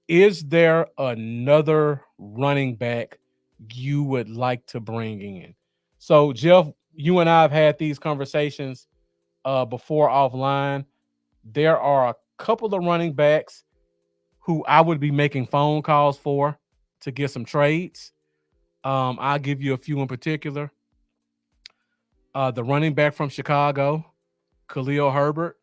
Is there another running back you would like to bring in? So, Jeff, you and I have had these conversations before offline. There are a couple of running backs who I would be making phone calls for to get some trades. I'll give you a few in particular. The running back from Chicago, Khalil Herbert.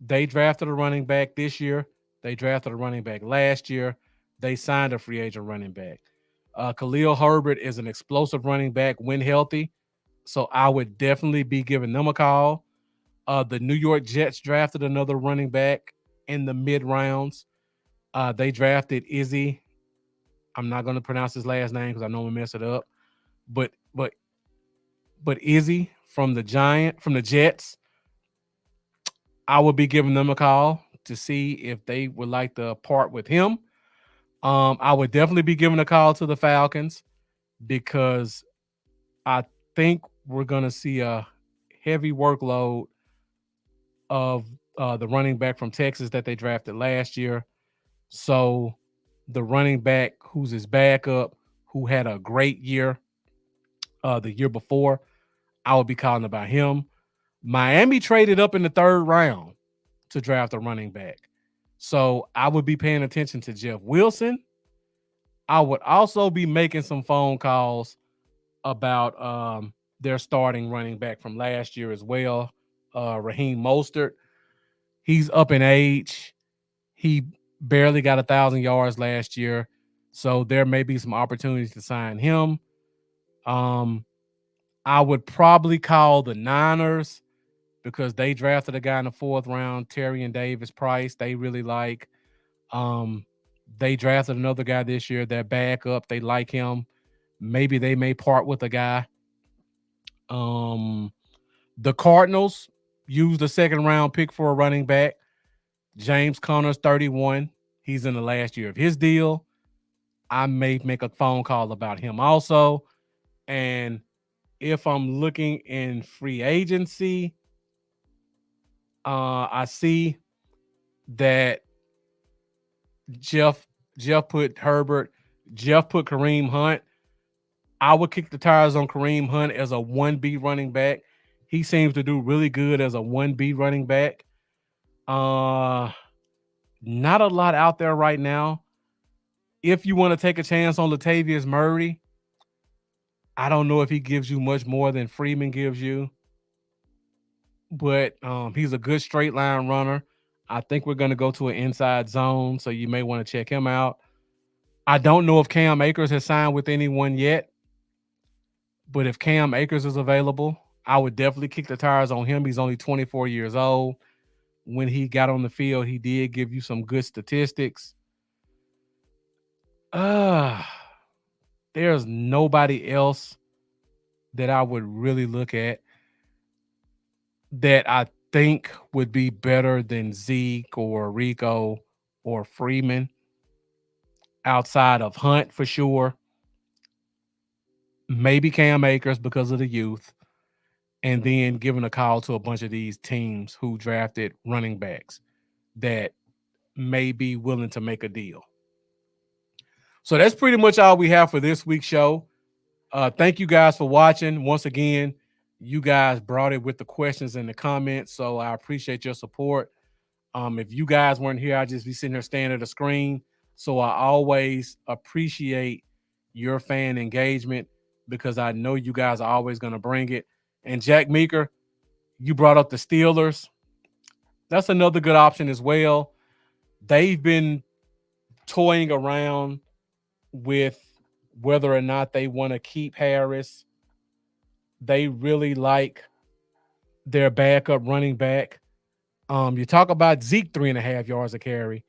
They drafted a running back this year. They drafted a running back last year. They signed a free agent running back. Khalil Herbert is an explosive running back when healthy. So I would definitely be giving them a call. The New York Jets drafted another running back in the mid rounds. They drafted Izzy. I'm not going to pronounce his last name because I know I'm gonna mess it up. But but but Izzy from the Jets, I would be giving them a call to see if they would like to part with him. I would definitely be giving a call to the Falcons because I think we're going to see a heavy workload of the running back from Texas that they drafted last year. So the running back who's his backup, who had a great year the year before, I would be calling about him. Miami traded up in the third round to draft a running back. So I would be paying attention to Jeff Wilson. I would also be making some phone calls about their starting running back from last year as well, Raheem Mostert. He's up in age. He barely got 1,000 yards last year. So there may be some opportunities to sign him. I would probably call the Niners because they drafted a guy in the fourth round, Terry and Davis Price. They really like. They drafted another guy this year. Their backup, they like him. Maybe they may part with a guy. The Cardinals used a second round pick for a running back. James Conner's 31. He's in the last year of his deal. I may make a phone call about him also. And if I'm looking in free agency, I see that Jeff put Herbert, Jeff put Kareem Hunt. I would kick the tires on Kareem Hunt as a 1B running back. He seems to do really good as a 1B running back. Uh Not a lot out there right now. If you want to take a chance on Latavius Murray, I don't know if he gives you much more than Freeman gives you, but he's a good straight line runner. I think we're going to go to an inside zone, so you may want to check him out. I don't know if Cam Akers has signed with anyone yet, but if Cam Akers is available, I would definitely kick the tires on him. He's only 24 years old. When he got on the field, he did give you some good statistics. Uh, there's nobody else that I would really look at that I think would be better than Zeke or Rico or Freeman outside of Hunt for sure. Maybe Cam Akers because of the youth, and then giving a call to a bunch of these teams who drafted running backs that may be willing to make a deal. So that's pretty much all we have for this week's show. Thank you guys for watching. Once again, you guys brought it with the questions and the comments, so I appreciate your support. If you guys weren't here, I'd just be sitting here staring at the screen. So I always appreciate your fan engagement because I know you guys are always going to bring it. And Jack Meeker, you brought up the Steelers. That's another good option as well. They've been toying around with whether or not they want to keep Harris. They really like their backup running back. You talk about Zeke 3.5 yards a carry.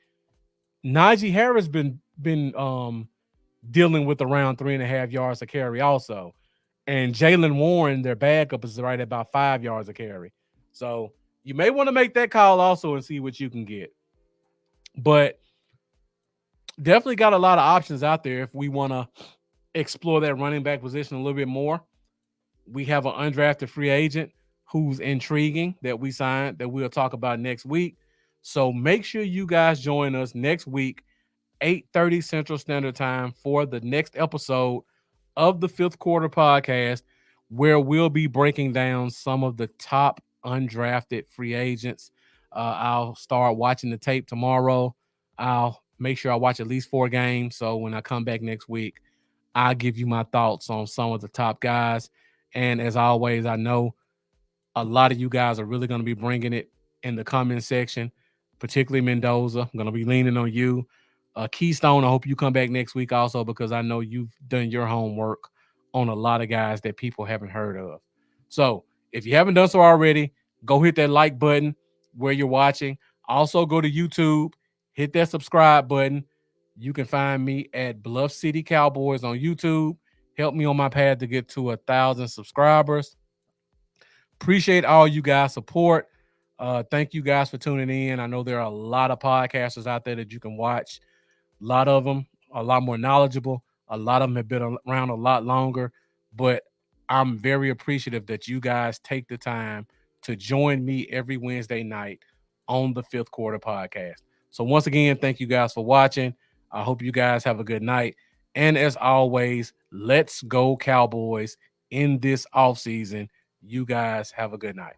Najee Harris been dealing with around 3.5 yards a carry also. And Jalen Warren, their backup, is right at about 5 yards a carry. So you may want to make that call also and see what you can get. But definitely got a lot of options out there if we want to explore that running back position a little bit more. We have an undrafted free agent who's intriguing that we signed that we'll talk about next week. So make sure you guys join us next week, 8:30 Central Standard Time, for the next episode of the Fifth Quarter Podcast, where we'll be breaking down some of the top undrafted free agents. I'll start watching the tape tomorrow. I'll make sure I watch at least 4 games. So when I come back next week, I'll give you my thoughts on some of the top guys. And as always, I know a lot of you guys are really going to be bringing it in the comment section, particularly Mendoza. I'm going to be leaning on you. Keystone, I hope you come back next week also because I know you've done your homework on a lot of guys that people haven't heard of. So if you haven't done so already, go hit that like button where you're watching. Also go to YouTube, hit that subscribe button. You can find me at Bluff City Cowboys on YouTube. Help me on my path to get to 1,000 subscribers. Appreciate all you guys' support. Thank you guys for tuning in. I know there are a lot of podcasters out there that you can watch. A lot of them are a lot more knowledgeable. A lot of them have been around a lot longer. But I'm very appreciative that you guys take the time to join me every Wednesday night on the Fifth Quarter Podcast. So once again, thank you guys for watching. I hope you guys have a good night. And as always, let's go Cowboys in this offseason. You guys have a good night.